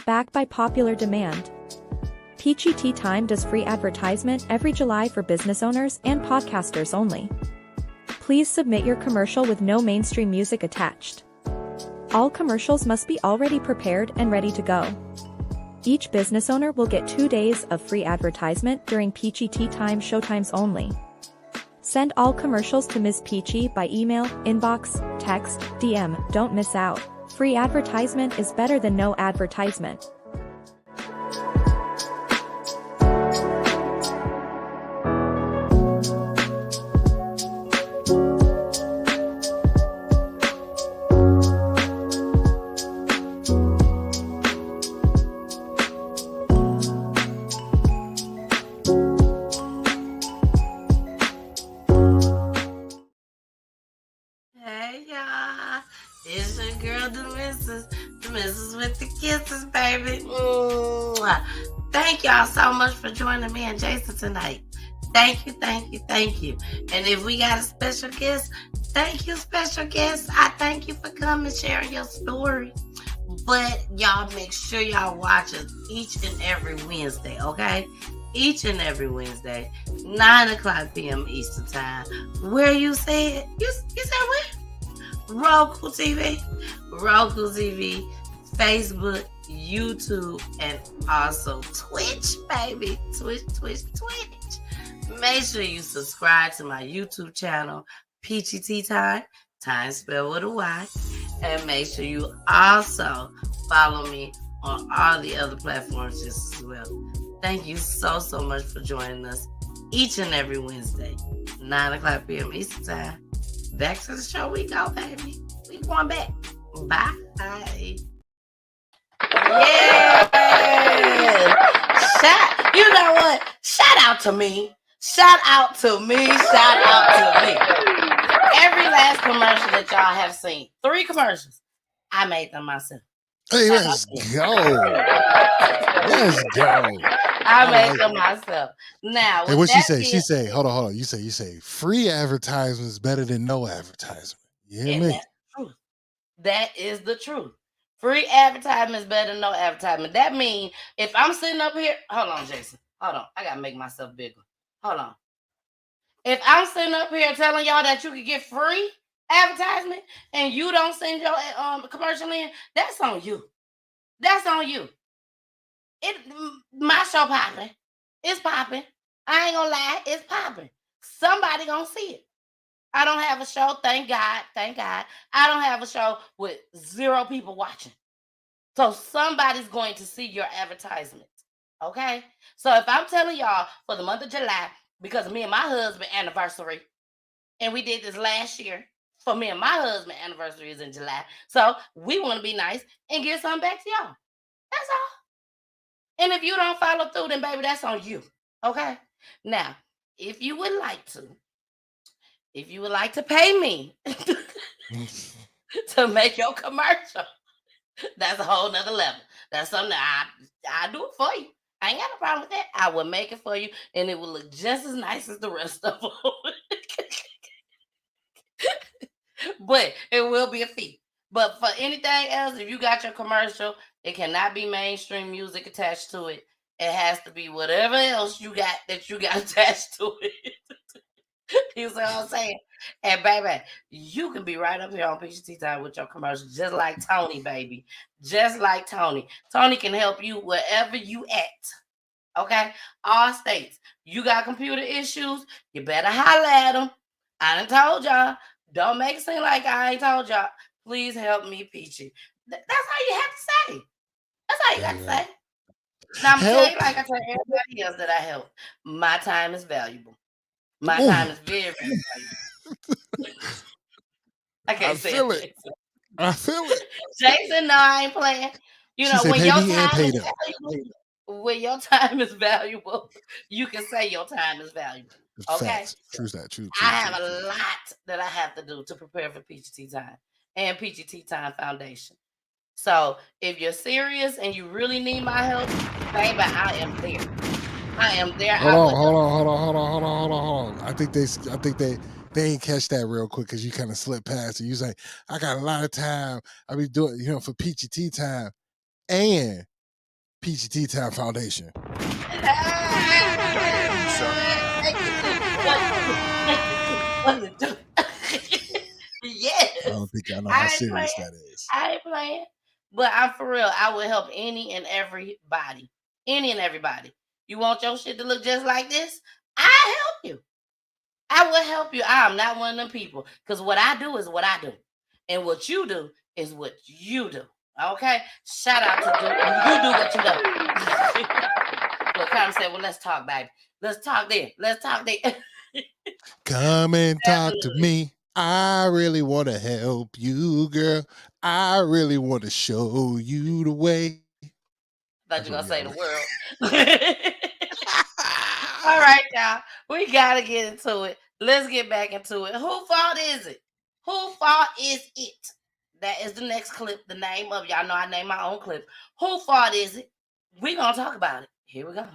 Backed by popular demand, Peachy Tea Time does free advertisement every July for business owners and podcasters only. Please submit your commercial with no mainstream music attached. All commercials must be already prepared and ready to go. Each business owner will get 2 days of free advertisement during Peachy Tea Time showtimes only. Send all commercials to Ms. Peachy by email, inbox, text, DM. Don't miss out. Free advertisement is better than no advertisement. Hey y'all, it's your girl, the missus with the kisses, baby. Mwah. Thank y'all so much for joining me and Jason tonight. Thank you, thank you, thank you. And if we got a special guest, thank you, special guest. I thank you for coming and sharing your story. But y'all make sure y'all watch us each and every Wednesday, okay? Each and every Wednesday, 9 o'clock p.m. Eastern Time. Where you said? You said where? Roku TV, Facebook, YouTube, and also Twitch, baby. Twitch. Make sure you subscribe to my YouTube channel, Peachy Tea Time spelled with a Y. And make sure you also follow me on all the other platforms just as well. Thank you so much for joining us each and every Wednesday, 9 o'clock p.m. Eastern Time. Back to the show we go, baby. We going back. Bye. Yeah. You know what? Shout out to me. Every last commercial that y'all have seen, 3 commercials, I made them myself. Hey, let's go. I made them myself. Now, Hey, what she say? She say, hold on. You say, free advertisement is better than no advertisement. You hear me? That is the truth. Free advertisement is better than no advertisement. That means if I'm sitting up here, hold on, Jason. Hold on. I got to make myself bigger. Hold on. If I'm sitting up here telling y'all that you can get free advertisement and you don't send your commercial in, that's on you. That's on you. My show popping. It's popping. I ain't gonna lie, it's popping. Somebody gonna see it. I don't have a show, thank God. I don't have a show with 0 people watching. So somebody's going to see your advertisement. Okay? So if I'm telling y'all for the month of July, because me and my husband anniversary, and we did this last year, for me and my husband anniversary is in July. So we want to be nice and give something back to y'all. That's all. And if you don't follow through, then baby, that's on you. Okay? Now, if you would like to pay me to make your commercial, that's a whole nother level. That's something that I do it for you. I ain't got no problem with that. I will make it for you, and it will look just as nice as the rest of them. But it will be a fee. But for anything else, if you got your commercial, it cannot be mainstream music attached to it. It has to be whatever else you got attached to it. You see what I'm saying? And baby, you can be right up here on Peachy Tea Time with your commercial, just like Tony, baby. Just like Tony. Tony can help you wherever you at. Okay? All states. You got computer issues, you better holler at them. I done told y'all. Don't make it seem like I ain't told y'all. Please help me, Peachy. That's all you have to say. That's all you got to say. Now I'm going to tell you, like I tell everybody else that I help, my time is valuable. My time is very, very valuable. I can't say it. I feel it. Jason, no, I ain't playing. You know, when your time is valuable, you can say your time is valuable. Okay? Facts. True that. True. I have a lot that I have to do to prepare for Peachy Tea Time and Peachy Tea Time Foundation. So if you're serious and you really need my help, baby, I am there. I am there. Hold on. I think they ain't catch that real quick because you kind of slipped past it. You say, I got a lot of time. I be doing, for Peachy Tea Time and Peachy Tea Time Foundation. Yes. I don't think y'all know how serious that is. I ain't playing. But I'm for real. I would help any and everybody. Any and everybody. You want your shit to look just like this? I help you. I will help you. I'm not one of them people. Because what I do is what I do. And what you do is what you do. Okay? Shout out to you do what you do. Look, Carmen said, well, let's talk, baby. Let's talk there. Let's talk there. Come and talk to me. I really want to help you, girl. I really want to show you the way. Thought you were gonna say the world. All right, y'all. We gotta get into it. Let's get back into it. Who fault is it? Who fault is it? That is the next clip. The name of y'all know I name my own clip. Who fault is it? We're gonna talk about it. Here we go.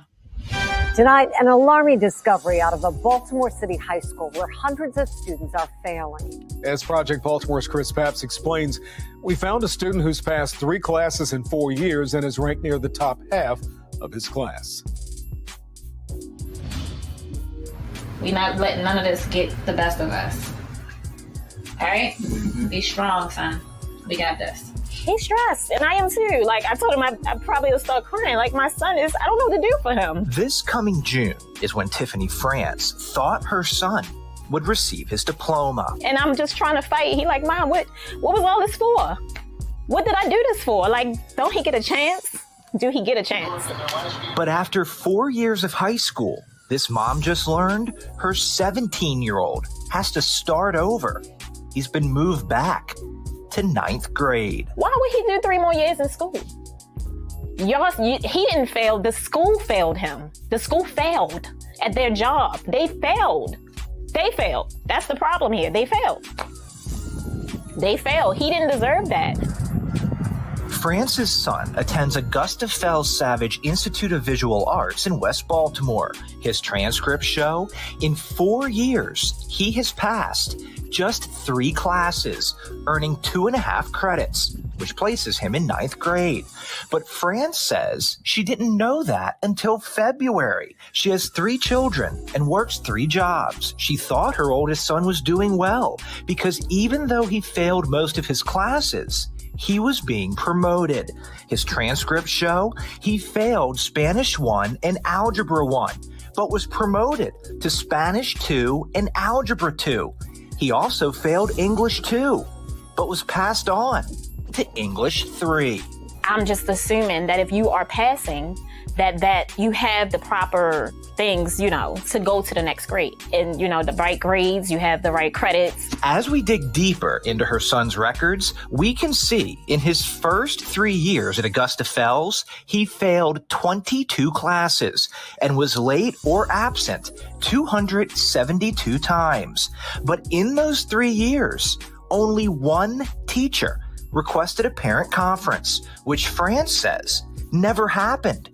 Tonight, an alarming discovery out of a Baltimore City high school where hundreds of students are failing. As Project Baltimore's Chris Papps explains, we found a student who's passed 3 classes in 4 years and is ranked near the top half of his class. We're not letting none of this get the best of us. All right? Be strong, son. We got this. He's stressed, and I am too. Like, I told him I probably will start crying. Like, my son is, I don't know what to do for him. This coming June is when Tiffany France thought her son would receive his diploma. And I'm just trying to fight. He like, Mom, what was all this for? What did I do this for? Like, don't he get a chance? Do he get a chance? But after 4 years of high school, this mom just learned her 17-year-old has to start over. He's been moved back to 9th grade. Why would he do 3 more years in school? He didn't fail. The school failed him. The school failed at their job. They failed. That's the problem here. They failed. He didn't deserve that. France's son attends Augusta Fells Savage Institute of Visual Arts in West Baltimore. His transcripts show in 4 years, he has passed just 3 classes, earning 2.5 credits, which places him in 9th grade. But France says she didn't know that until February. She has 3 children and works 3 jobs. She thought her oldest son was doing well because even though he failed most of his classes, he was being promoted. His transcripts show he failed Spanish 1 and Algebra 1, but was promoted to Spanish 2 and Algebra 2. He also failed English 2, but was passed on to English 3. I'm just assuming that if you are passing, that you have the proper things, to go to the next grade. And, the right grades, you have the right credits. As we dig deeper into her son's records, we can see in his first 3 years at Augusta Fells, he failed 22 classes and was late or absent 272 times. But in those 3 years, only 1 teacher requested a parent conference, which France says never happened.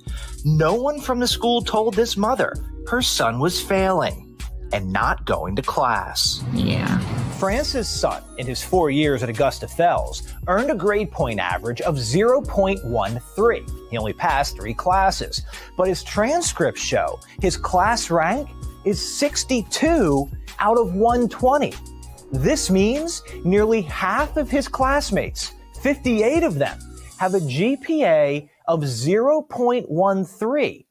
No one from the school told this mother her son was failing and not going to class. Yeah. France's son, in his 4 years at Augusta Fells, earned a grade point average of 0.13. He only passed 3 classes, but his transcripts show his class rank is 62 out of 120. This means nearly half of his classmates, 58 of them, have a GPA of 0.13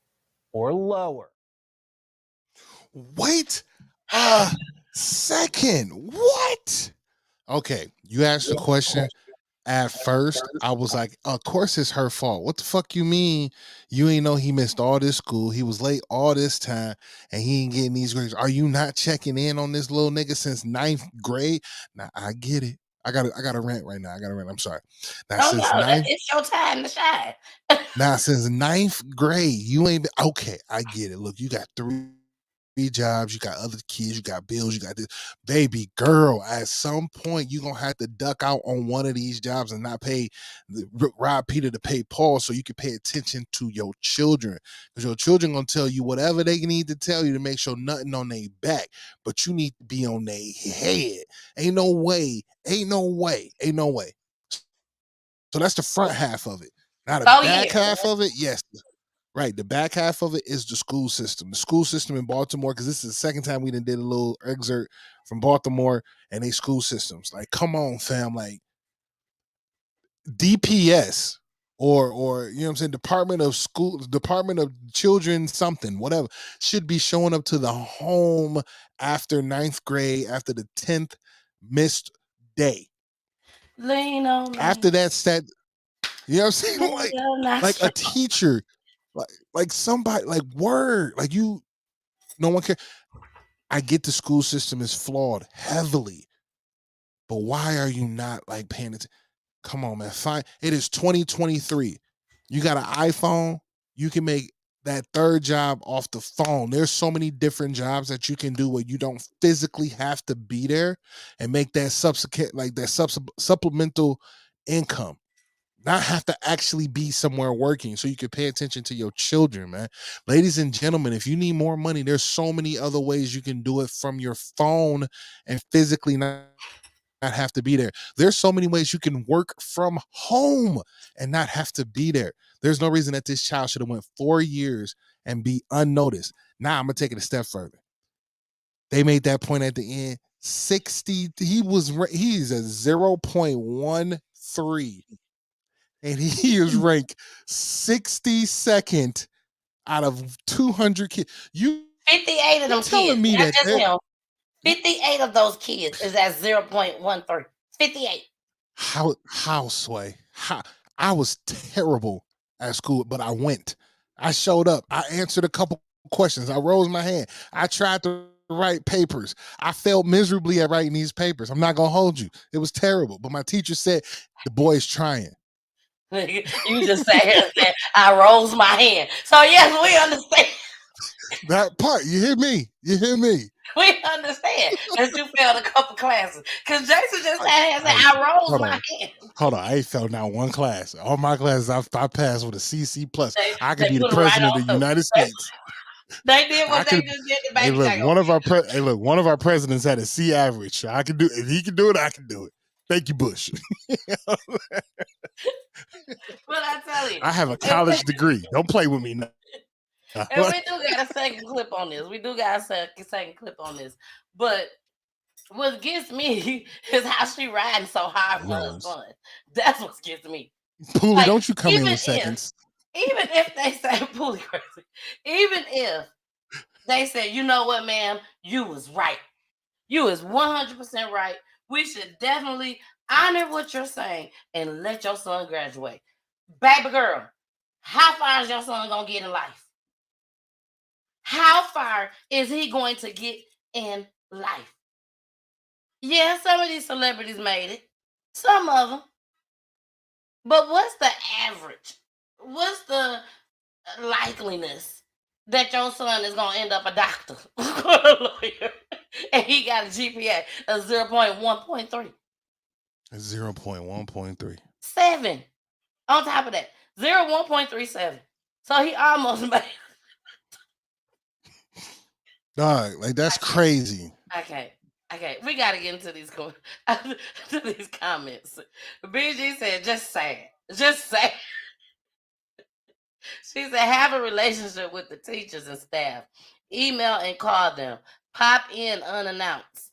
or lower. Wait a second. What? Okay, you asked the question. At first, I was like, of course it's her fault. What the fuck you mean? You ain't know he missed all this school. He was late all this time and he ain't getting these grades. Are you not checking in on this little nigga since 9th grade? Now, I get it. I got a rant right now. I'm sorry. Now, It's your time to shine. Now, since 9th grade, you ain't been, okay, I get it. Look, you got 3 jobs, you got other kids, you got bills, you got this. Baby girl, at some point, you're going to have to duck out on one of these jobs and not rob Peter to pay Paul so you can pay attention to your children. Because your children going to tell you whatever they need to tell you to make sure nothing on their back. But you need to be on their head. Ain't no way. So that's the front half of it. Now the back half of it, yes. Right, the back half of it is the school system. The school system in Baltimore, because this is the second time we did a little excerpt from Baltimore and they school systems. Like, come on, fam. Like, DPS or you know what I'm saying, Department of Children, something, whatever, should be showing up to the home after 9th grade, after the 10th missed day. Lean on me. After that set, you know what I'm saying? Like a Like teacher, like somebody, like word, like you, no one cares. I get the school system is flawed heavily, but why are you not like paying attention? Come on, man. Fine. It is 2023. You got an iPhone. You can make that third job off the phone. There's so many different jobs that you can do where you don't physically have to be there and make that supplemental income. Not have to actually be somewhere working so you can pay attention to your children, man. Ladies and gentlemen, if you need more money, there's so many other ways you can do it from your phone and physically not have to be there. There's so many ways you can work from home and not have to be there. There's no reason that this child should have went 4 years and be unnoticed. Now I'm gonna take it a step further. They made that point at the end. 60. He's a 0.13, and he is ranked 62nd out of 200 kids. 58 of them telling kids. me That's that just him. 58 of those kids is at 0.13. 58. How Sway? How I was terrible at school, but I went. I showed up. I answered a couple questions. I rose my hand. I tried to write papers. I failed miserably at writing these papers. I'm not gonna hold you. It was terrible. But my teacher said the boy's trying. You just sat here and said, I rose my hand. So yes, we understand. That part, you hear me? You hear me? We understand that you failed a couple classes. Because Jason just sat here and said, I rose my hand. Hold on, I ain't failed not one class. All my classes I passed with a CC plus. I could they be the put 'em right president on of the through. United States. They did what they could- just did to Hey, baby look, Jacob. one of our presidents had a C average. I can do if he can do it, I can do it. Thank you, Bush. But I tell you, I have a college degree. Don't play with me now. and we do got a second clip on this. Second clip on this. But what gets me is how she riding so hard for her son. That's what gets me. Poolie, Like, don't you come in even with seconds. Even if they say Poolie crazy, even if they say, you know what, ma'am, you was right. You is 100% right. We should definitely honor what you're saying and let your son graduate. Baby girl, how far is your son gonna get in life? How far is he going to get in life? Yeah, some of these celebrities made it. Some of them. But what's the average? What's the likeliness that your son is going to end up a doctor or a lawyer and he got a GPA of 0.1.3? 0.1.3. 7 on top of that. 1.37. So he almost made it. Dog, like that's crazy. Okay. We got to get into these to these comments. BG said, just say it. Just say it. She said, have a relationship with the teachers and staff. Email and call them. Pop in unannounced.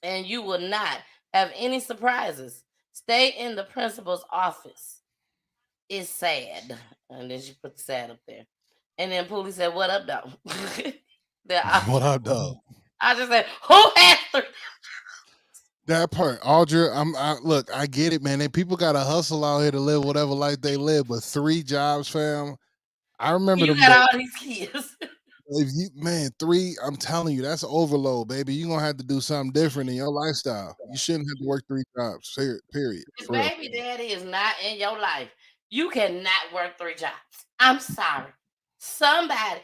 And you will not have any surprises. Stay in the principal's office. It's sad. And then she put the sad up there. And then Poolie said, what up, though? What up, dog? I just said, who has 3? That part, Audra, look, I get it, man. People gotta hustle out here to live whatever life they live, but 3 jobs, fam. I remember you them. got all these kids. If you, man, 3, I'm telling you, that's overload, baby. You're gonna have to do something different in your lifestyle. You shouldn't have to work 3 jobs. Period. If For real. baby daddy is not in your life, you cannot work 3 jobs. I'm sorry. Somebody,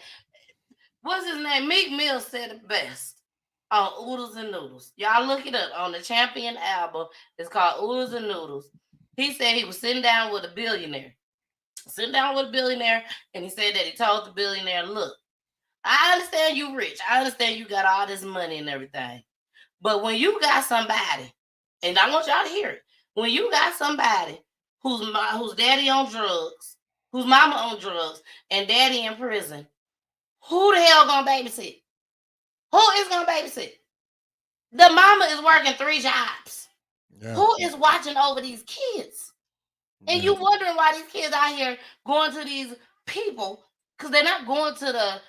what's his name? Meek Mill said it best on Oodles and Noodles. Y'all look it up on the Champion album. It's called Oodles and Noodles. He said he was sitting down with a billionaire. And he said that he told the billionaire, look, I understand you rich. I understand you got all this money and everything. But when you got somebody, and I want y'all to hear it, when you got somebody whose daddy on drugs, whose mama on drugs, and daddy in prison, who the hell gonna babysit? Who is gonna babysit? The mama is working 3 jobs. Yeah. Who is watching over these kids? And you wondering why these kids out here going to these people, because they're not going to the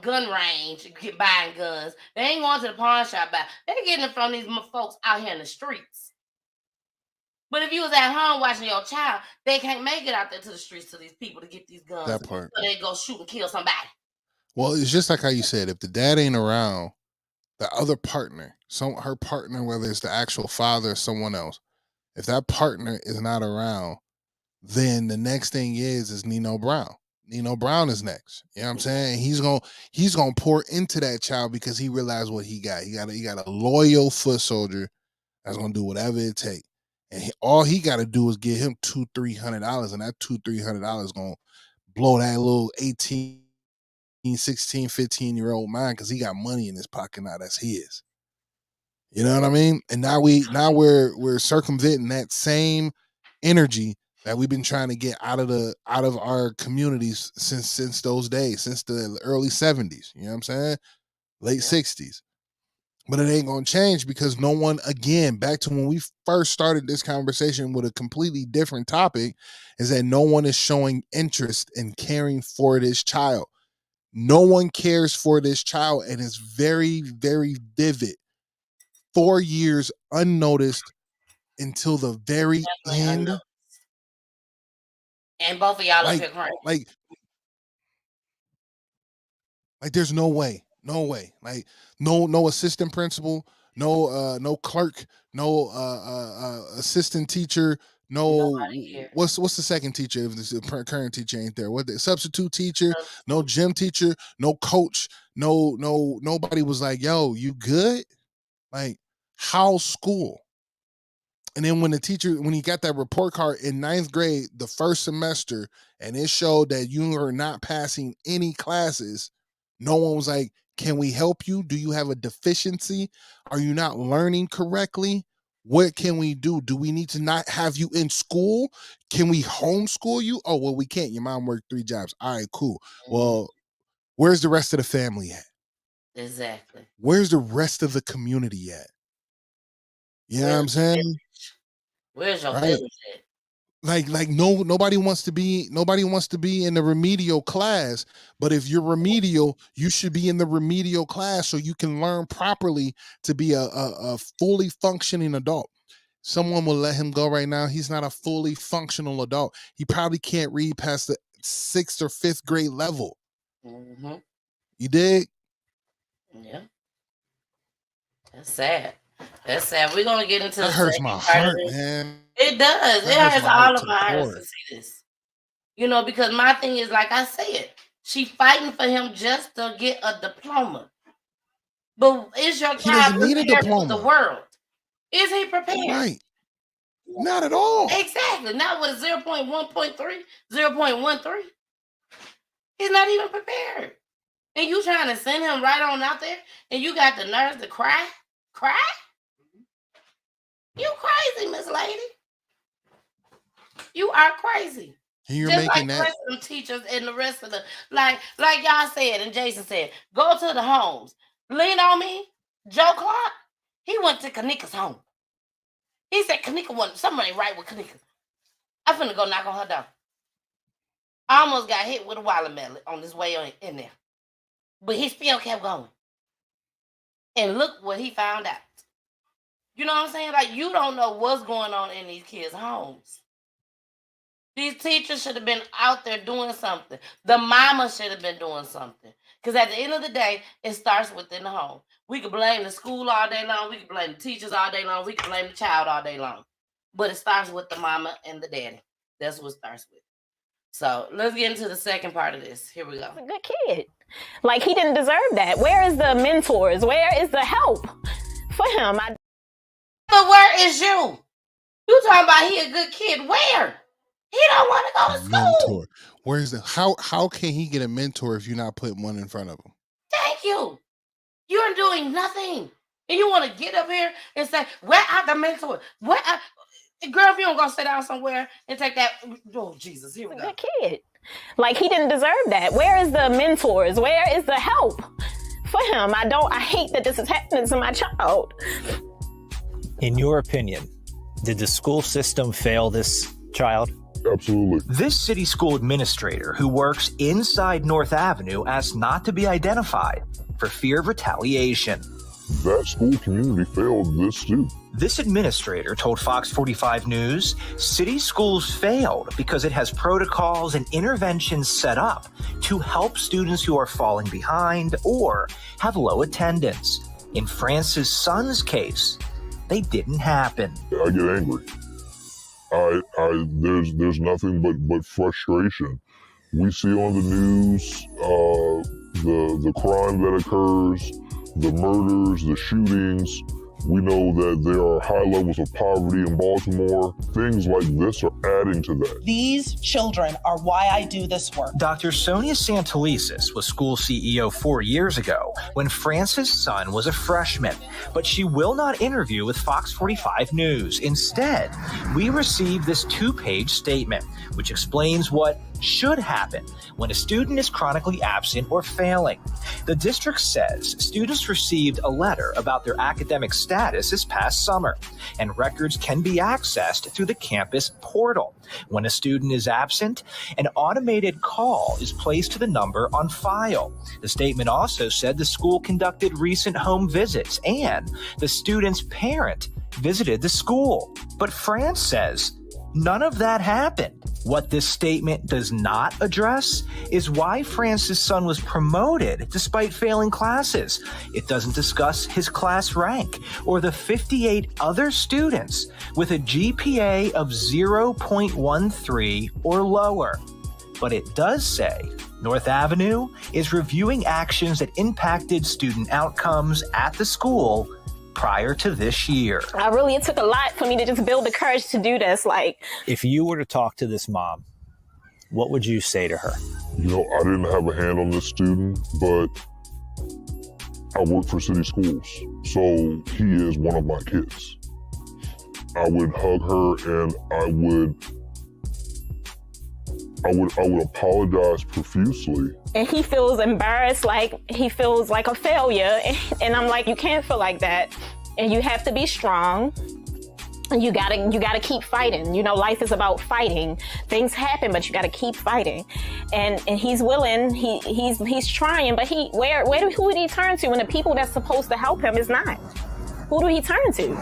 gun range, buying guns. They ain't going to the pawn shop buy. They're getting it from these folks out here in the streets. But if you was at home watching your child, they can't make it out there to the streets to these people to get these guns. That part. So they go shoot and kill somebody. Well, it's just like how you said, if the dad ain't around, the other partner, her partner, whether it's the actual father or someone else, if that partner is not around, then the next thing is Nino Brown. Nino Brown is next. You know what I'm saying? He's gonna pour into that child because he realized what he got. He got a loyal foot soldier that's gonna do whatever it takes. And all he got to do is get him $200-300, and that $200-300 is gonna blow that little 18, 16, 15-year-old mind because he got money in his pocket now that's his. You know what I mean? And now we're circumventing that same energy that we've been trying to get out of our communities since those days, since the early 70s. You know what I'm saying? Late 60s. But it ain't gonna change because no one, again, back to when we first started this conversation with a completely different topic, is that no one is showing interest in caring for this child. No one cares for this child, and it's very, very vivid. 4 years unnoticed until the very end. And both of y'all up here crying. Like there's no way. Like no assistant principal, no clerk, no assistant teacher, no what's the second teacher if the current teacher ain't there? What the substitute teacher, no gym teacher, no coach, nobody was like, yo, you good? Like, how's school? And then when he got that report card in 9th grade, the first semester, and it showed that you are not passing any classes, no one was like, can we help you? Do you have a deficiency? Are you not learning correctly? What can we do? Do we need to not have you in school? Can we homeschool you? Oh, well, we can't. Your mom worked 3 jobs. All right, cool. Well, where's the rest of the family at? Exactly. Where's the rest of the community at? You know what I'm saying? Where's your village at? Like nobody wants to be in the remedial class, but if you're remedial, you should be in the remedial class so you can learn properly to be a fully functioning adult. Someone will let him go right now. He's not a fully functional adult. He probably can't read past the 6th or 5th grade level. Mm-hmm. You dig? Yeah. That's sad. That's sad. We're gonna get into that hurts my heart, man. It does. It hurts all of my hearts to see this. You know, because my thing is, like I said, she fighting for him just to get a diploma. But is your child prepared for the world? Is he prepared? Right. Not at all. Exactly. Not with a 0.1.3, 0.13. He's not even prepared. And you trying to send him right on out there, and you got the nerves to cry? Cry? You crazy, Miss Lady. You are crazy. And you're just making like that. The rest of them teachers and the rest of the like y'all said and Jason said, go to the homes. Lean on me. Joe Clark, he went to Kanika's home. He said Kanika wasn't something ain't right with Kanika. I'm finna go knock on her door. I almost got hit with a watermelon on this way in there. But he still kept going. And look what he found out. You know what I'm saying? Like, you don't know what's going on in these kids' homes. These teachers should have been out there doing something. The mama should have been doing something. Because at the end of the day, it starts within the home. We could blame the school all day long. We could blame the teachers all day long. We could blame the child all day long. But it starts with the mama and the daddy. That's what it starts with. So let's get into the second part of this. Here we go. He's a good kid. Like, he didn't deserve that. Where is the mentors? Where is the help for him? But where is you? You talking about he a good kid? Where? He don't want to go to school. Mentor. Where's the how can he get a mentor if you're not putting one in front of him? Thank you. You're doing nothing. And you want to get up here and say, where are the mentors? Girl, if you don't go sit down somewhere and take that, oh Jesus, here we go. Good kid. Like, he didn't deserve that. Where is the mentors? Where is the help for him? I hate that this is happening to my child. In your opinion, did the school system fail this child. Absolutely. This city school administrator who works inside North Avenue asked not to be identified for fear of retaliation. That school community failed this student. This administrator told Fox 45 News city schools failed because it has protocols and interventions set up to help students who are falling behind or have low attendance. In France's son's case, they didn't happen. I get angry. There's nothing but frustration. We see on the news the crime that occurs, the murders, the shootings. We know that there are high levels of poverty in Baltimore. Things like this are adding to that. These children are why I do this work. Dr. Sonia Santelises was school CEO 4 years ago when France's son was a freshman, but she will not interview with Fox 45 News. Instead, we received this 2-page statement, which explains what should happen when a student is chronically absent or failing. The district says students received a letter about their academic status this past summer, and records can be accessed through the campus portal. When a student is absent, an automated call is placed to the number on file. The statement also said the school conducted recent home visits and the student's parent visited the school. But France says none of that happened. What this statement does not address is why France's son was promoted despite failing classes. It doesn't discuss his class rank or the 58 other students with a GPA of 0.13 or lower. But it does say North Avenue is reviewing actions that impacted student outcomes at the school prior to this year. It took a lot for me to just build the courage to do this. If you were to talk to this mom, what would you say to her? You know, I didn't have a hand on this student, but I work for city schools, so he is one of my kids. I would hug her and I would apologize profusely. And he feels embarrassed, he feels like a failure. And I'm like, you can't feel like that. And you have to be strong. And you gotta keep fighting. You know, life is about fighting. Things happen, but you gotta keep fighting. And he's willing, he's trying, but who would he turn to when the people that's supposed to help him is not? Who do he turn to?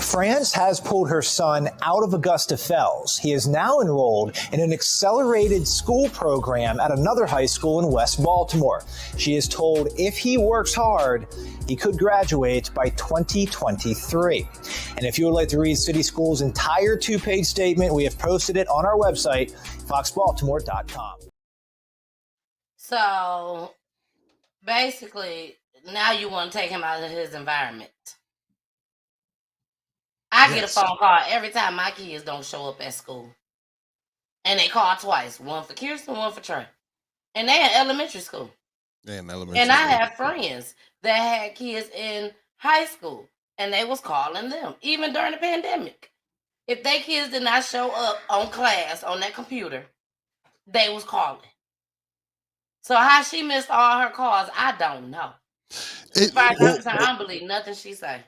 France has pulled her son out of Augusta Fells. He is now enrolled in an accelerated school program at another high school in West Baltimore. She is told if he works hard, he could graduate by 2023. And if you would like to read City School's entire 2-page statement, we have posted it on our website, foxbaltimore.com. So basically, now you want to take him out of his environment. I get a phone call every time my kids don't show up at school. And they call twice. One for Kirsten, one for Trey. And they in elementary school. And I have friends that had kids in high school. And they was calling them, even during the pandemic. If their kids did not show up on class, on that computer, they was calling. So how she missed all her calls, I don't know. I don't believe nothing she say.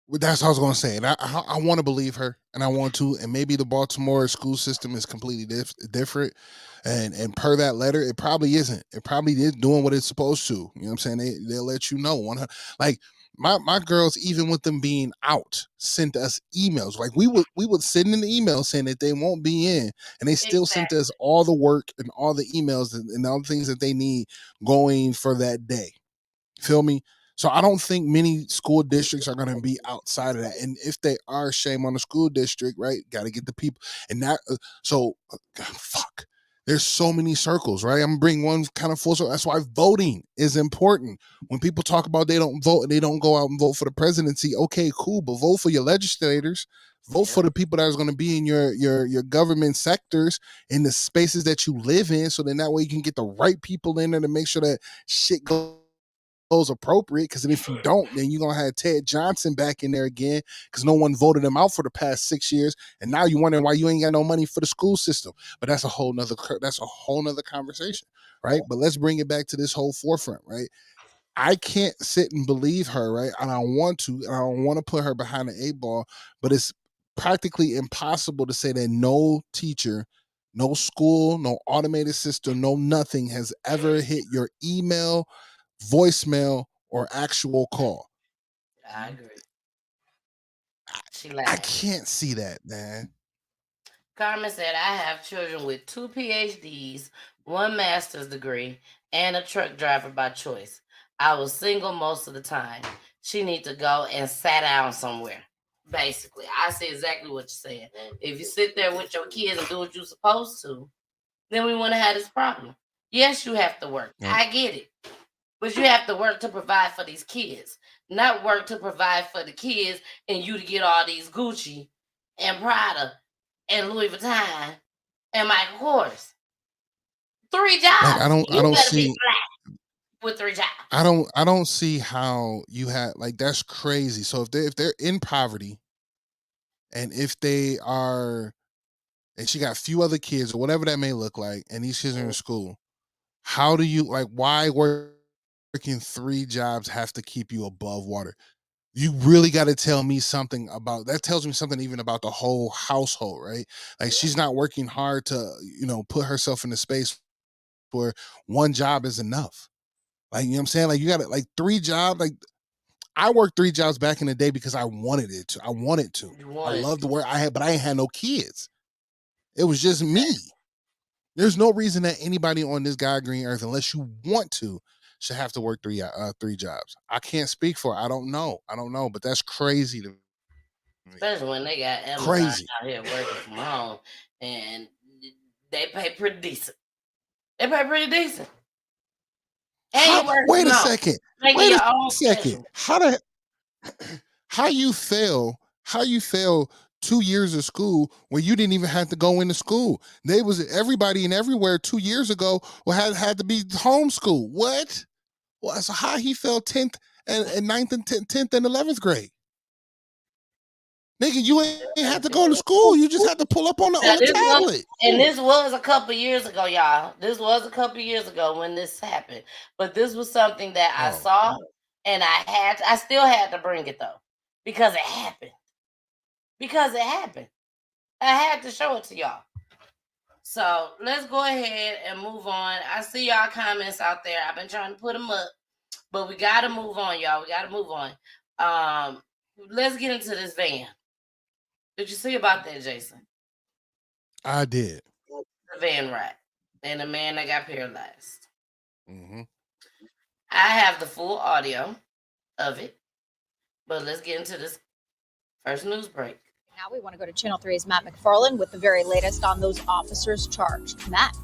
That's what I was going to say. And I want to believe her, and I want to. And maybe the Baltimore school system is completely different. And per that letter, it probably isn't. It probably is doing what it's supposed to. You know what I'm saying? They'll let you know. Like my girls, even with them being out, sent us emails. Like we would send an email saying that they won't be in, and they still sent us all the work and all the emails and all the things that they need going for that day. Feel me? So I don't think many school districts are going to be outside of that. And if they are, shame on the school district, right? Got to get the people. And that, fuck. There's so many circles, right? I'm bringing one kind of full circle. That's why voting is important. When people talk about they don't vote and they don't go out and vote for the presidency, okay, cool, but vote for your legislators. Vote for the people that are going to be in your government sectors, in the spaces that you live in, so then that way you can get the right people in there to make sure that shit goes appropriate. Because if you don't, then you're gonna have Ted Johnson back in there again because no one voted him out for the past 6 years, and now you're wondering why you ain't got no money for the school system. But that's a whole nother conversation, right? But let's bring it back to this whole forefront, right? I can't sit and believe her, right? And I want to, and I don't want to put her behind the 8 ball, but it's practically impossible to say that no teacher, no school, no automated system, no nothing has ever hit your email, voicemail, or actual call. I agree. She I laughed. can't see that, man. Carmen said, I have children with 2 PhDs, 1 master's degree, and a truck driver by choice. I was single most of the time. She needs to go and sit down somewhere. Basically, I see exactly what you're saying. If you sit there with your kids and do what you're supposed to, then we wouldn't have this problem. Yes, you have to work. Yeah. I get it. But you have to work to provide for these kids, not work to provide for the kids and you to get all these Gucci and Prada and Louis Vuitton and Michael Kors. 3 jobs. Like, I don't better see. be black with 3 jobs. I don't see how you have, like, that's crazy. So if they're in poverty, and if they are, and she got a few other kids or whatever that may look like, and these kids are in school, how do you, like, why working 3 jobs have to keep you above water? You really got to tell me something about that. Tells me something even about the whole household, right? Like, she's not working hard to, put herself in a space where 1 job is enough. Like, you know what I'm saying? Like, you got to, like, 3 jobs. Like, I worked 3 jobs back in the day because I wanted it to. I wanted to. I loved the work I had, but I ain't had no kids. It was just me. There's no reason that anybody on this God green earth, unless you want to, should have to work 3 jobs. I can't speak for it. I don't know, but that's crazy to me. Especially when they got Amazon Crazy. out here working from home and they pay pretty decent. They pay pretty decent. And you work Wait from a home. second. Making Wait your a own second. schedule. How you fail 2 years of school when you didn't even have to go into school? They was everybody and everywhere 2 years ago had to be homeschooled. What? Well, so how he failed 10th and 9th and 10th and 11th grade? Nigga, you ain't had to go to school. You just had to pull up on the tablet. This was a couple years ago, y'all. This was a couple years ago when this happened. But this was something that I saw, and I still had to bring it though, because it happened. I had to show it to y'all. So let's go ahead and move on. I see y'all comments out there. I've been trying to put them up, but we got to move on, y'all. We got to move on. Let's get into this van. Did you see about that, Jason? I did. The van ride and the man that got paralyzed. Mm-hmm. I have the full audio of it, but let's get into this first news break. Now we want to go to Channel 3's Matt McFarland with the very latest on those officers charged. Matt.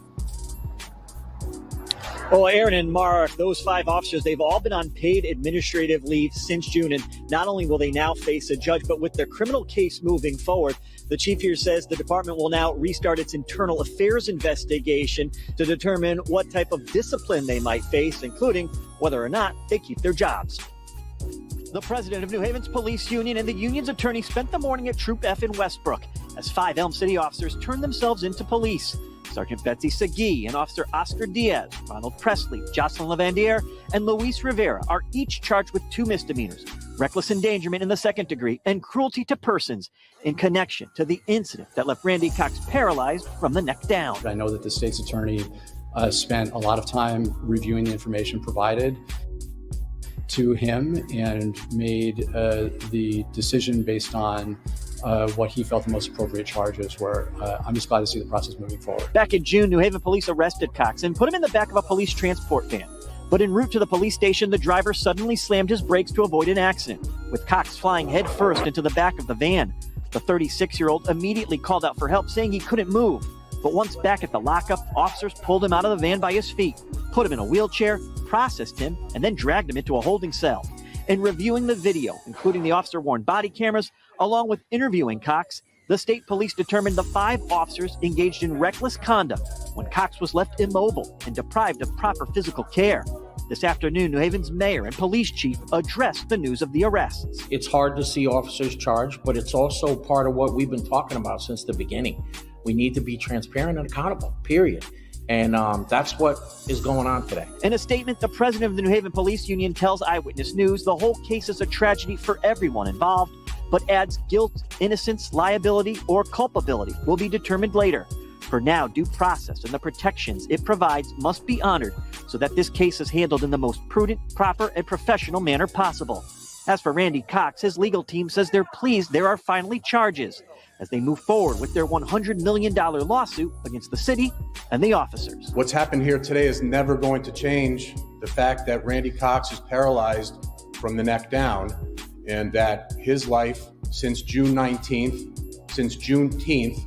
Well, Aaron and Mark, those 5 officers, they've all been on paid administrative leave since June. And not only will they now face a judge, but with their criminal case moving forward, the chief here says the department will now restart its internal affairs investigation to determine what type of discipline they might face, including whether or not they keep their jobs. The president of New Haven's police union and the union's attorney spent the morning at Troop F in Westbrook as 5 Elm City officers turned themselves into police. Sergeant Betsy Segui and Officer Oscar Diaz, Ronald Presley, Jocelyn Lavandiere, and Luis Rivera are each charged with 2 misdemeanors, reckless endangerment in the 2nd degree and cruelty to persons in connection to the incident that left Randy Cox paralyzed from the neck down. I know that the state's attorney spent a lot of time reviewing the information provided to him and made the decision based on what he felt the most appropriate charges were. I'm just glad to see the process moving forward. Back in June, New Haven police arrested Cox and put him in the back of a police transport van. But en route to the police station, the driver suddenly slammed his brakes to avoid an accident, with Cox flying headfirst into the back of the van. The 36-year-old immediately called out for help, saying he couldn't move. But once back at the lockup, officers pulled him out of the van by his feet, put him in a wheelchair, processed him, and then dragged him into a holding cell. In reviewing the video, including the officer-worn body cameras, along with interviewing Cox, the state police determined the 5 officers engaged in reckless conduct when Cox was left immobile and deprived of proper physical care. This afternoon, New Haven's mayor and police chief addressed the news of the arrests. It's hard to see officers charged, but it's also part of what we've been talking about since the beginning. We need to be transparent and accountable, period. And that's what is going on today. In a statement, the president of the New Haven Police Union tells Eyewitness News the whole case is a tragedy for everyone involved, but adds guilt, innocence, liability, or culpability will be determined later. For now, due process and the protections it provides must be honored so that this case is handled in the most prudent, proper, and professional manner possible. As for Randy Cox, his legal team says they're pleased there are finally charges as they move forward with their $100 million lawsuit against the city and the officers. What's happened here today is never going to change the fact that Randy Cox is paralyzed from the neck down, and that his life since June 19th, since Juneteenth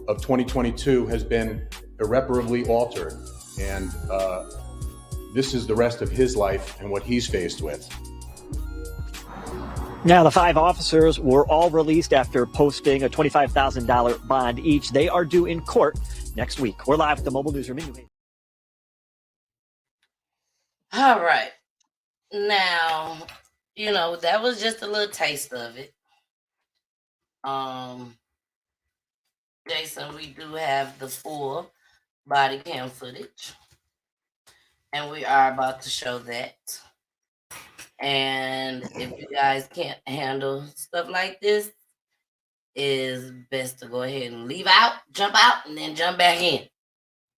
of 2022 has been irreparably altered. And this is the rest of his life and what he's faced with. Now, the 5 officers were all released after posting a $25,000 bond each. They are due in court next week. We're live at the Mobile Newsroom in New Haven. All right. Now, that was just a little taste of it. Jason, we do have the full body cam footage, and we are about to show that. And if you guys can't handle stuff like this, it's best to go ahead and leave out, jump out, and then jump back in.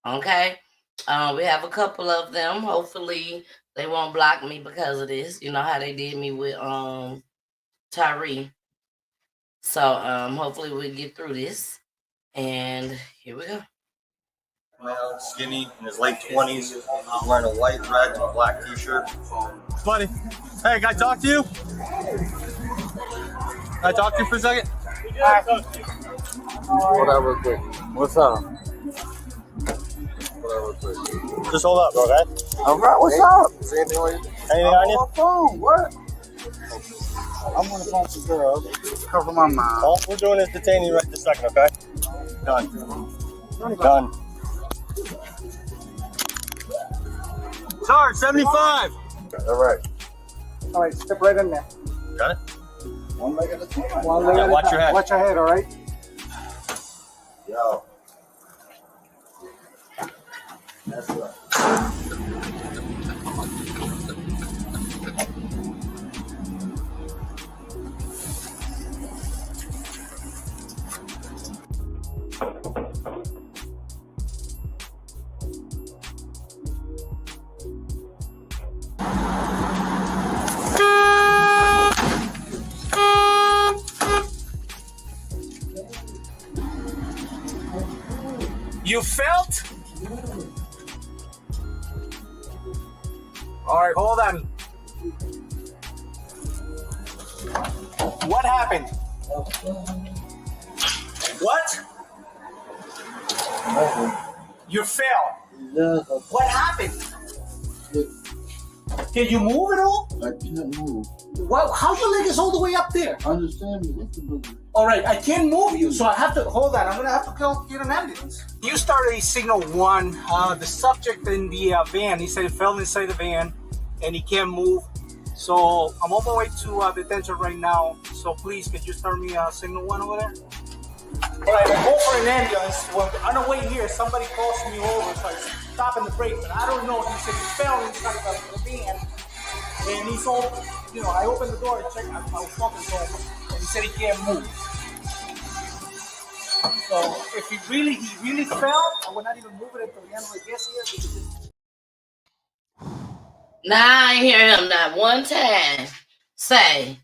Okay? We have a couple of them. Hopefully, they won't block me because of this. You know how they did me with Tyree. So hopefully we'll get through this. And here we go. Male, skinny, in his late 20s, wearing a white, red, and black t-shirt. Buddy, hey, can I talk to you? Can I talk to you for a second? Hold on real quick. What's up? Hold on real quick. Just hold up, okay? All right, what's up? Is there anything on you? Anything on you? Phone, what? I'm on the phone with the girl. Cover my mouth. All we're doing is detaining you right this second, okay? Done. Done. Charge 75. All right. All right, step right in there. Got it? One leg at a time. One leg at a watch time. your head. Watch your head, all right? Yo. That's right. You felt? All right, hold on. What happened? What? You fell. What happened? Can you move at all? I can't move. Wow, how your leg is all the way up there? Understand me? All right, I can't move you, so I have to hold on. I'm gonna have to get an ambulance. You started a signal 1. The subject in the van, he said he fell inside the van and he can't move. So I'm on my way to detention right now. So please, could you start me signal 1 over there? All right, I go for an ambulance. Well, on the way here, somebody calls me over, so I stop in the brake, but I don't know. He said he fell inside the van, and he's all, I opened the door and checked. I was talking to him, and he said he can't move. So if he really fell, I would not even move it until the ambulance gets here. Now I hear him not one time say,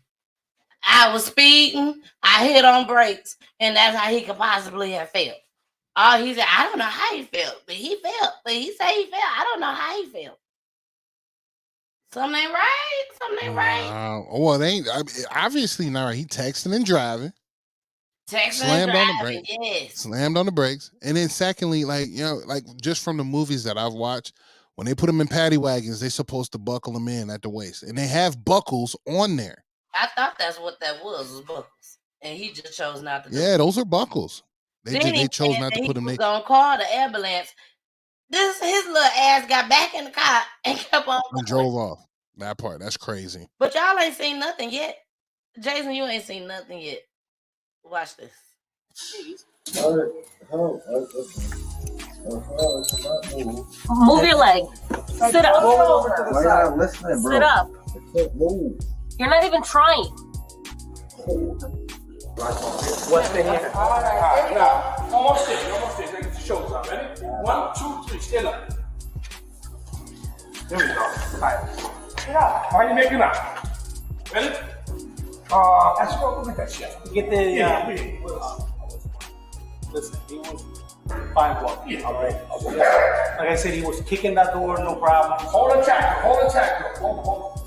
I was speeding, I hit on brakes, and that's how he could possibly have felt. Oh, he said, I don't know how he felt, but he felt. But he said he felt. I don't know how he felt. Something ain't right. Something ain't right. Well, it ain't obviously not right. He texting and driving. Slammed on the brakes. Yes. Slammed on the brakes. And then secondly, like just from the movies that I've watched, when they put them in paddy wagons, they're supposed to buckle them in at the waist. And they have buckles on there. I thought that's what that was buckles. And he just chose not to do it. Yeah, those are buckles. They chose not to put them in. He was gonna call the ambulance. His little ass got back in the car and kept on and drove off. That part, that's crazy. But y'all ain't seen nothing yet. Jason, you ain't seen nothing yet. Watch this. Move your leg. Sit up. Why not listening, bro? Sit up. I can't move. You're not even trying. What's the hand? All right, now, almost there. Now get your shoulders out. Ready? 1, 2, 3. Stand up. There we go. All right. How are you making out? Ready? Let's go with that shit. Get the. Listen, he was fine block. Yeah. All right. Like I said, he was kicking that door, no problem. Hold the tackle. Hold.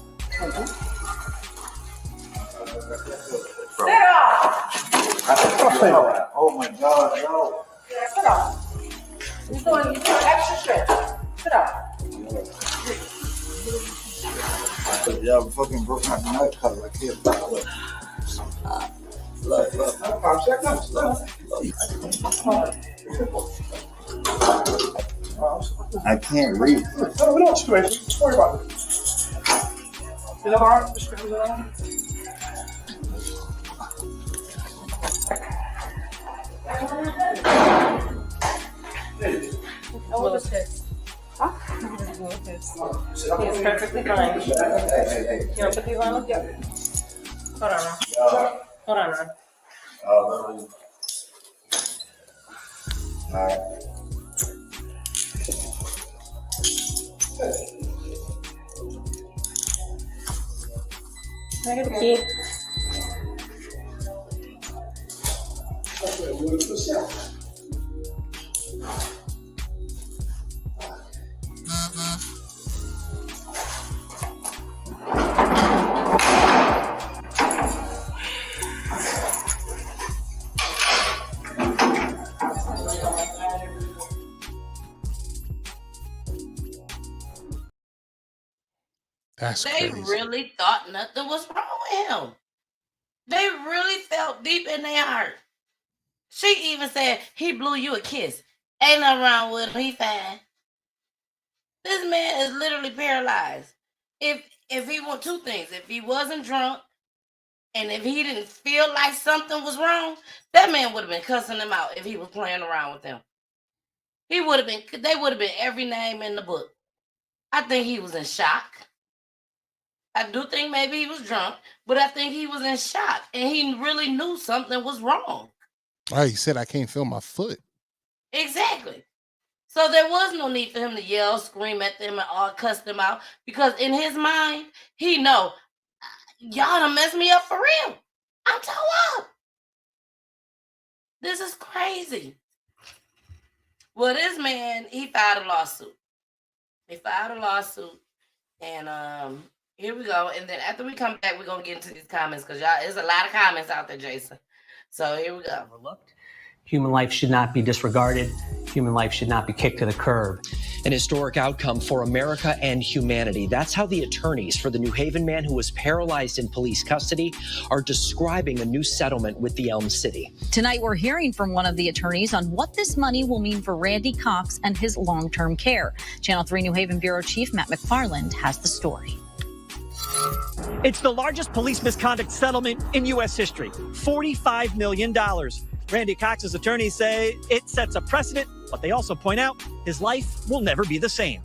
Sit up. Oh my God, no. Sit up. You're doing extra stretch. Sit up. Yeah, I fucking broke my neck cut like this. Look. I can't read. We know situation. Don't worry about it. You know, arm? Just grab the arm. What was this? Huh? He's perfectly fine. You want to put these on? Yeah. Hold on, Ron. All right. Can I get the key? That's They crazy. really thought nothing was wrong with him. They really felt deep in their heart. She even said, he blew you a kiss. Ain't nothing wrong with him. He fine. This man is literally paralyzed. If he want two things, if he wasn't drunk and if he didn't feel like something was wrong, that man would have been cussing him out if he was playing around with them. They would have been every name in the book. I think he was in shock. I do think maybe he was drunk, but I think he was in shock and he really knew something was wrong. Oh, he said, I can't feel my foot. Exactly. So there was no need for him to yell, scream at them, and all cuss them out because in his mind, he know, y'all done messed me up for real. I'm tore up. This is crazy. Well, this man, he filed a lawsuit. And here we go. And then after we come back, we're going to get into these comments because y'all, there's a lot of comments out there, Jason. So here we go. Human life should not be disregarded. Human life should not be kicked to the curb. An historic outcome for America and humanity. That's how the attorneys for the New Haven man who was paralyzed in police custody are describing a new settlement with the Elm City. Tonight, we're hearing from one of the attorneys on what this money will mean for Randy Cox and his long-term care. Channel 3 New Haven Bureau Chief Matt McFarland has the story. It's the largest police misconduct settlement in U.S. history, $45 million. Randy Cox's attorneys say it sets a precedent, but they also point out his life will never be the same.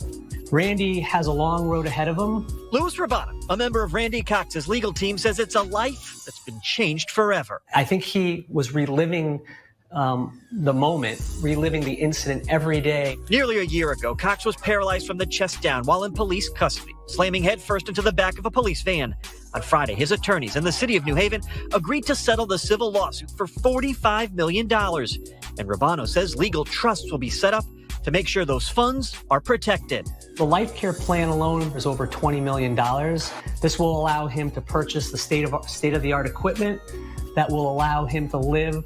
Randy has a long road ahead of him. Louis Rabano, a member of Randy Cox's legal team, says it's a life that's been changed forever. I think he was reliving the moment, reliving the incident every day. Nearly a year ago, Cox was paralyzed from the chest down while in police custody, slamming headfirst into the back of a police van. On Friday, his attorneys in the city of New Haven agreed to settle the civil lawsuit for $45 million. And Rabano says legal trusts will be set up to make sure those funds are protected. The life care plan alone is over $20 million. This will allow him to purchase the state-of-the-art equipment that will allow him to live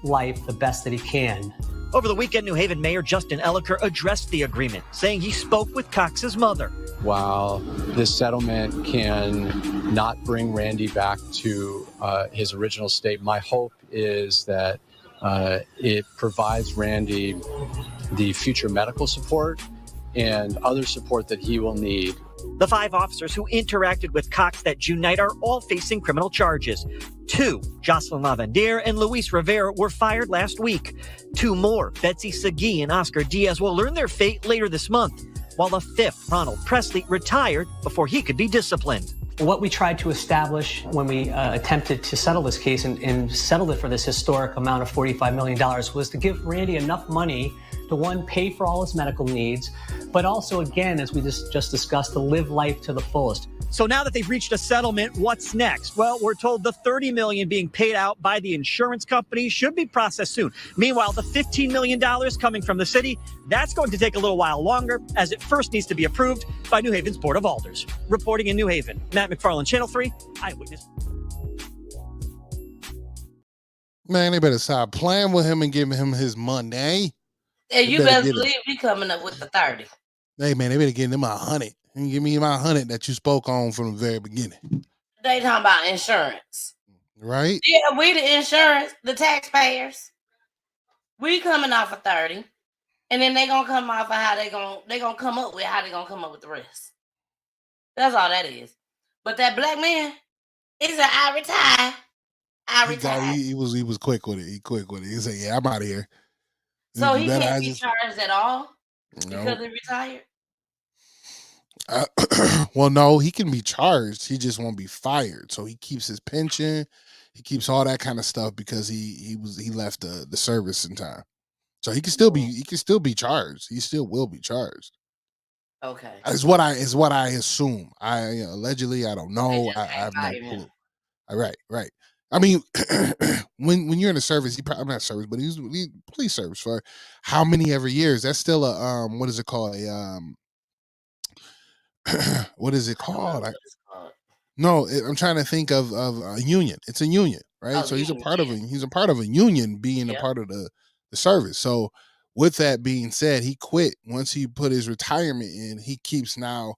life the best that he can. Over the weekend, New Haven Mayor Justin Elliker addressed the agreement, saying he spoke with Cox's mother. While this settlement can not bring Randy back to his original state, my hope is that it provides Randy the future medical support and other support that he will need. The 5 officers who interacted with Cox that June night are all facing criminal charges. 2, Jocelyn Lavendier and Luis Rivera, were fired last week. 2 more, Betsy Segui and Oscar Diaz, will learn their fate later this month. while the fifth, Ronald Presley, retired before he could be disciplined. What we tried to establish when we attempted to settle this case and settled it for this historic amount of $45 million was to give Randy enough money to, one, pay for all his medical needs, but also, again, as we just discussed, to live life to the fullest. So now that they've reached a settlement, what's next? Well, we're told the $30 million being paid out by the insurance company should be processed soon. Meanwhile, the $15 million coming from the city, that's going to take a little while longer, as it first needs to be approved by New Haven's Board of Alders. Reporting in New Haven, Matt McFarland, Channel 3, Eyewitness. Man, they better stop playing with him and giving him his money. Yeah, you better believe we coming up with the 30. Hey, man, they better give him 100. And give me my 100 that you spoke on from the very beginning. They talking about insurance. Right? Yeah, we the insurance, the taxpayers. We coming off of 30. And then they gonna come off of how they gonna come up with the rest. That's all that is. But that black man, he said, I retire. He was quick with it. He quick with it. He said, yeah, I'm out of here. So he can't be charged at all because he retired? Well, no, he can be charged. He just won't be fired. So he keeps his pension. He keeps all that kind of stuff because he left the service in time. So he can still be charged. He still will be charged. Okay. Is what I assume. Allegedly, I don't know. I have no clue. Right. I mean, when you're in the service, I'm not service, but he's police service for how many ever years? That's still a what is it called? What is it called? I'm trying to think of a union. It's a union, right? So he's a part of a union, being a part of the service. So with that being said, he quit once he put his retirement in. He keeps now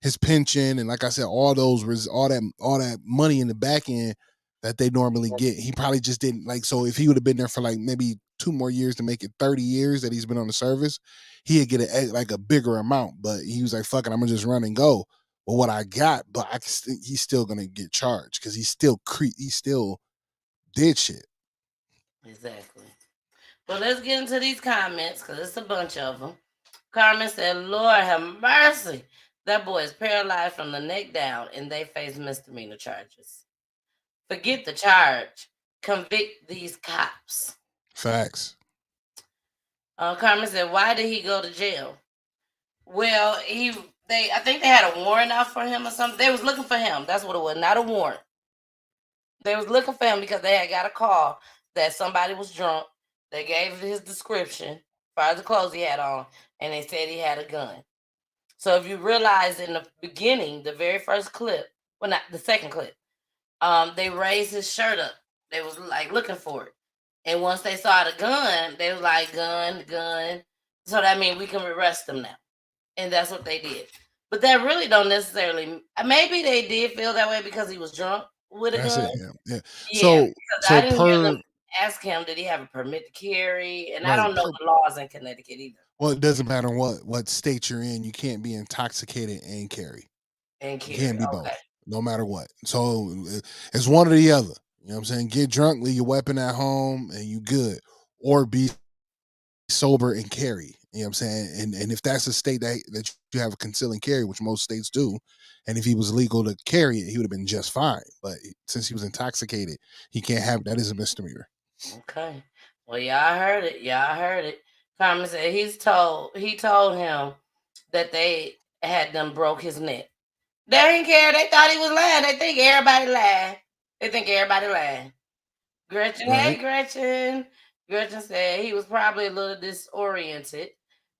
his pension and, like I said, all that money in the back end that they normally get. He probably just didn't like. So if he would have been there for like maybe 2 more years to make it 30 years that he's been on the service, he'd get a bigger amount. But he was like, "Fuck it, I'm gonna just run and go." Well, what I got, but he's still gonna get charged because he still did shit. Exactly. Well, let's get into these comments because it's a bunch of them. Carmen said, Lord have mercy. That boy is paralyzed from the neck down and they face misdemeanor charges. Forget the charge. Convict these cops. Facts. Carmen said, why did he go to jail? Well, I think they had a warrant out for him or something. They was looking for him. That's what it was, not a warrant. They was looking for him because they had got a call that somebody was drunk. They gave his description as far as the clothes he had on, and they said he had a gun. So if you realize in the beginning, the very first clip, well, not the second clip, they raised his shirt up. They was like looking for it. And once they saw the gun, they was like, gun. So that means we can arrest him now. And that's what they did. But that really don't necessarily, maybe they did feel that way because he was drunk with a gun. Yeah. So I didn't hear them ask him, did he have a permit to carry? And I don't know the laws in Connecticut either. Well, it doesn't matter what state you're in. You can't be intoxicated and carry. You can't be both, no matter what. So it's one or the other. You know what I'm saying? Get drunk, leave your weapon at home, and you good. Or be sober and carry. You know what I'm saying? And if that's a state that you have a conceal and carry, which most states do, and if he was legal to carry it, he would have been just fine. But since he was intoxicated, he can't have that is a misdemeanor. Okay. Well, y'all heard it. Carmen said he told him that they had them broke his neck. They didn't care. They thought he was lying. They think everybody lying. Gretchen, Hey Gretchen. Gretchen said he was probably a little disoriented.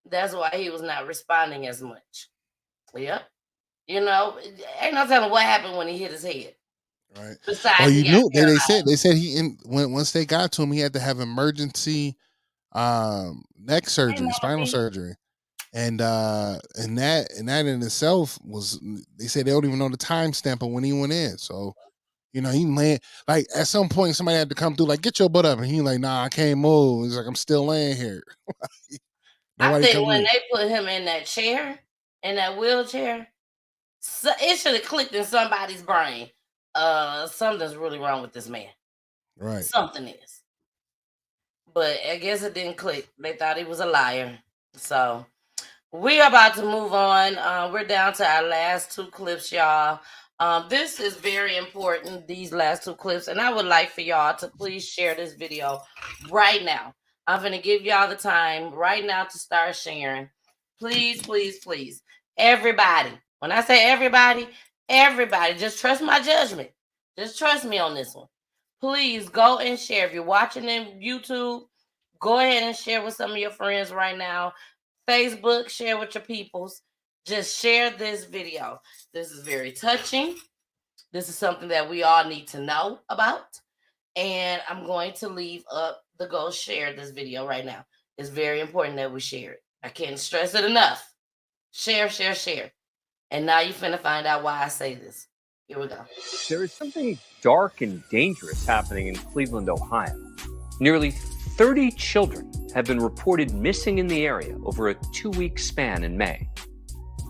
That's why he was not responding as much. Yep. You know, ain't no telling what happened when he hit his head. Right. Besides, well, you knew they said once they got to him, he had to have emergency neck surgery, spinal surgery, and that in itself was. They said they don't even know the time stamp of when he went in. So, you know, he land like at some point somebody had to come through like get your butt up, and he like nah, I can't move. He's like I'm still laying here. I think when they put him in that chair, in that wheelchair, so it should have clicked in somebody's brain. Something's really wrong with this man. Right. Something is. But I guess it didn't click. They thought he was a liar. So We are about to move on. We're down to our last two clips, y'all. This is very important, these last two clips, and I would like for y'all to please share this video right now. I'm going to give y'all the time right now to start sharing. Please, please, please. Everybody. When I say everybody, just trust my judgment. Just trust me on this one. Please go and share. If you're watching in YouTube, go ahead and share with some of your friends right now. Facebook, share with your peoples. Just share this video. This is very touching. This is something that we all need to know about. And I'm going to leave up the go share this video right now. It's very important that we share it. I can't stress it enough. Share, share, share. And now you're finna find out why I say this. Here we go. There is something dark and dangerous happening in Cleveland, Ohio. Nearly 30 children have been reported missing in the area over a 2-week span in May.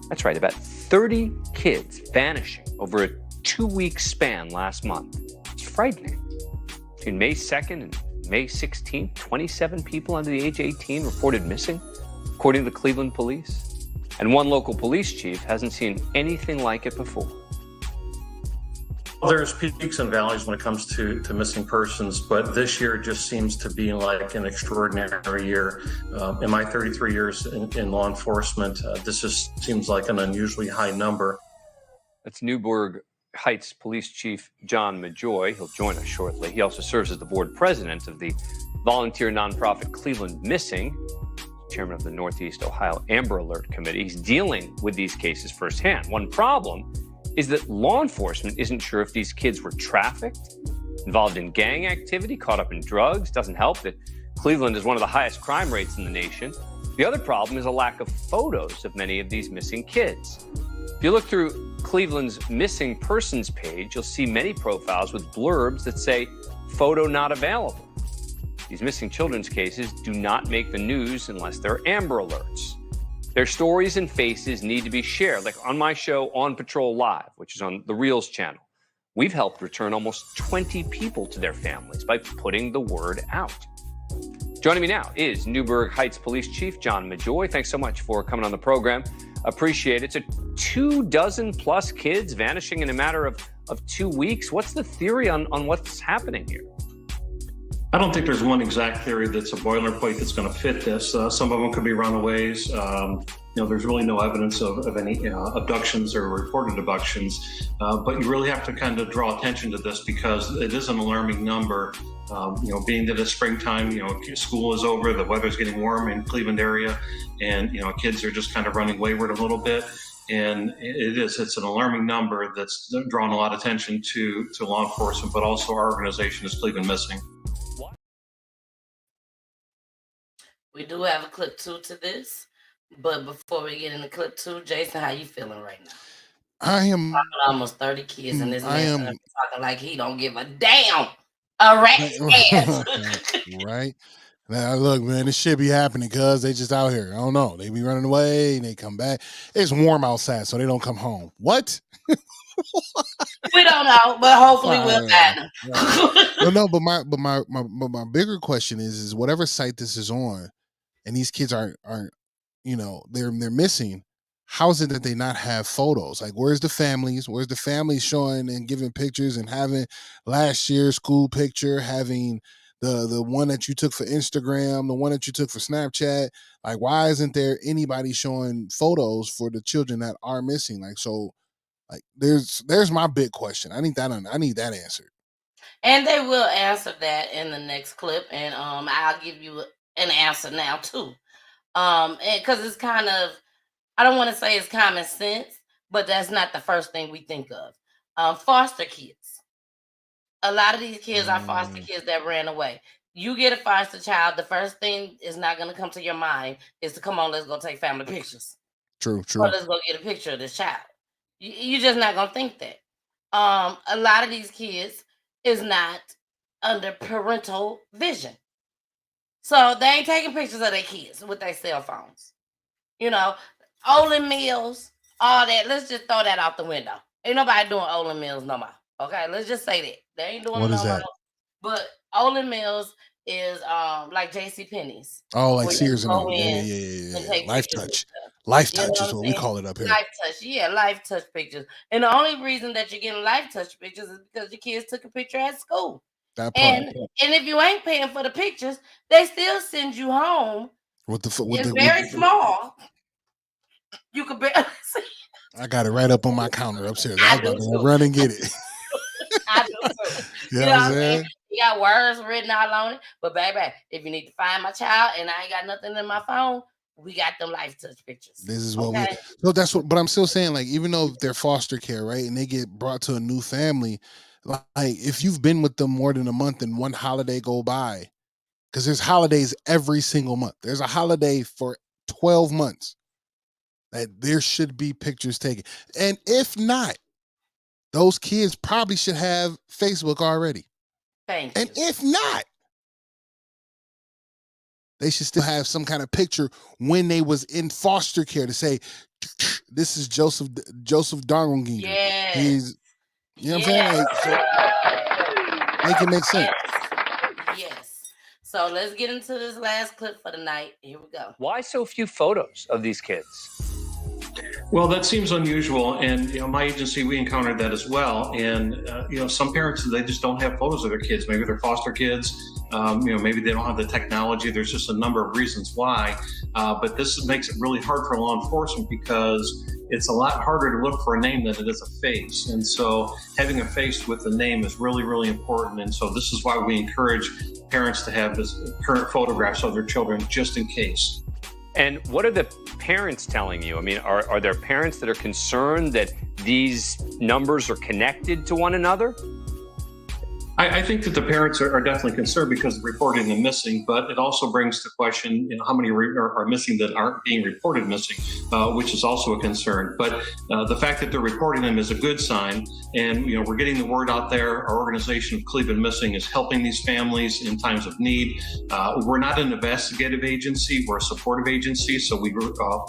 That's right, about 30 kids vanishing over a 2-week span last month. It's frightening. Between May 2nd and May 16th, 27 people under the age of 18 reported missing, according to the Cleveland police. And one local police chief hasn't seen anything like it before. There's peaks and valleys when it comes to missing persons, but this year just seems to be like an extraordinary year. In my 33 years in law enforcement, this just seems like an unusually high number. That's Newburgh Heights Police Chief John Majoy. He'll join us shortly. He also serves as the board president of the volunteer nonprofit Cleveland Missing, chairman of the Northeast Ohio Amber Alert Committee. He's dealing with these cases firsthand. One problem is that law enforcement isn't sure if these kids were trafficked, involved in gang activity, caught up in drugs. Doesn't help that Cleveland is one of the highest crime rates in the nation. The other problem is a lack of photos of many of these missing kids. If you look through Cleveland's missing persons page, you'll see many profiles with blurbs that say, photo not available. These missing children's cases do not make the news unless they're Amber Alerts. Their stories and faces need to be shared, like on my show, On Patrol Live, which is on the Reels channel. We've helped return almost 20 people to their families by putting the word out. Joining me now is Newburgh Heights Police Chief John Majoy. Thanks so much for coming on the program. Appreciate it. It's 24 plus kids vanishing in a matter of 2 weeks. What's the theory on what's happening here? I don't think there's one exact theory that's a boilerplate that's going to fit this. Some of them could be runaways. There's really no evidence of any abductions or reported abductions. But you really have to kind of draw attention to this because it is an alarming number. Being that it's springtime, school is over, the weather's getting warm in Cleveland area, and kids are just kind of running wayward a little bit. And it's an alarming number that's drawn a lot of attention to law enforcement, but also our organization is Cleveland Missing. We do have a clip 2 to this, but before we get into clip 2, Jason, how you feeling right now? I am almost 30 kids, and this man talking like he don't give a damn. Right. Now, look, man, this shit be happening because they just out here. I don't know. They be running away and they come back. It's warm outside, so they don't come home. What? We don't know, but hopefully we'll find them. No, but my bigger question is whatever site this is on, and these kids aren't they're missing. How is it that they not have photos? Like, where's the families? Where's the families showing and giving pictures and having last year's school picture, having the one that you took for Instagram, the one that you took for Snapchat? Like, why isn't there anybody showing photos for the children that are missing? Like, there's my big question. I need that answered. And they will answer that in the next clip, and I'll give you an answer now too. Because it's kind of, I don't want to say it's common sense, but that's not the first thing we think of. Foster kids. A lot of these kids are foster kids that ran away. You get a foster child, the first thing is not going to come to your mind is to come on, let's go take family pictures. True. Or let's go get a picture of this child. You're just not going to think that. A lot of these kids is not under parental vision. So they ain't taking pictures of their kids with their cell phones. Olin meals, all that. Let's just throw that out the window. Ain't nobody doing Olin meals no more. Okay, let's just say that. They ain't doing What it is no that? more. But Olin meals is like JCPenney's. Oh, like where you Sears and go all. in Yeah. and take Life pictures and Touch. stuff. Life You know touch what is I'm what we saying? call it up here. Life touch. Yeah, life touch pictures. And the only reason that you're getting life touch pictures is because your kids took a picture at school. That part. And if you ain't paying for the pictures, they still send you home. With the It's very small. You could barely see. I got it right up on my counter upstairs. I I was do about to too. run and get it. I do too. You You know know what what I'm I'm saying? saying? You got words written all on it. But baby, if you need to find my child and I ain't got nothing in my phone, we got them life touch pictures. This is what Okay. so that's what, but I'm still saying, like, even though they're foster care, right? And they get brought to a new family, like if you've been with them more than a month and one holiday go by, because there's holidays every single month. There's a holiday for 12 months. That there should be pictures taken. And if not, those kids probably should have Facebook already. Thank and you. if not, they should still have some kind of picture when they was in foster care to say, this is Joseph Darwinginger. Yes. He's, you know what I'm saying? Like, so make it make sense. Yes. So let's get into this last clip for the night. Here we go. Why so few photos of these kids? Well, that seems unusual, and my agency, we encountered that as well. And some parents, they just don't have photos of their kids. Maybe they're foster kids. Maybe they don't have the technology. There's just a number of reasons why. But this makes it really hard for law enforcement because it's a lot harder to look for a name than it is a face. And so having a face with a name is really, really important. And so this is why we encourage parents to have this current photographs of their children just in case. And what are the parents telling you? I mean, are there parents that are concerned that these numbers are connected to one another? I think that the parents are definitely concerned because of reporting them missing, but it also brings to question how many are missing that aren't being reported missing, which is also a concern. But the fact that they're reporting them is a good sign, and we're getting the word out there. Our organization of Cleveland Missing is helping these families in times of need. We're not an investigative agency; we're a supportive agency, so we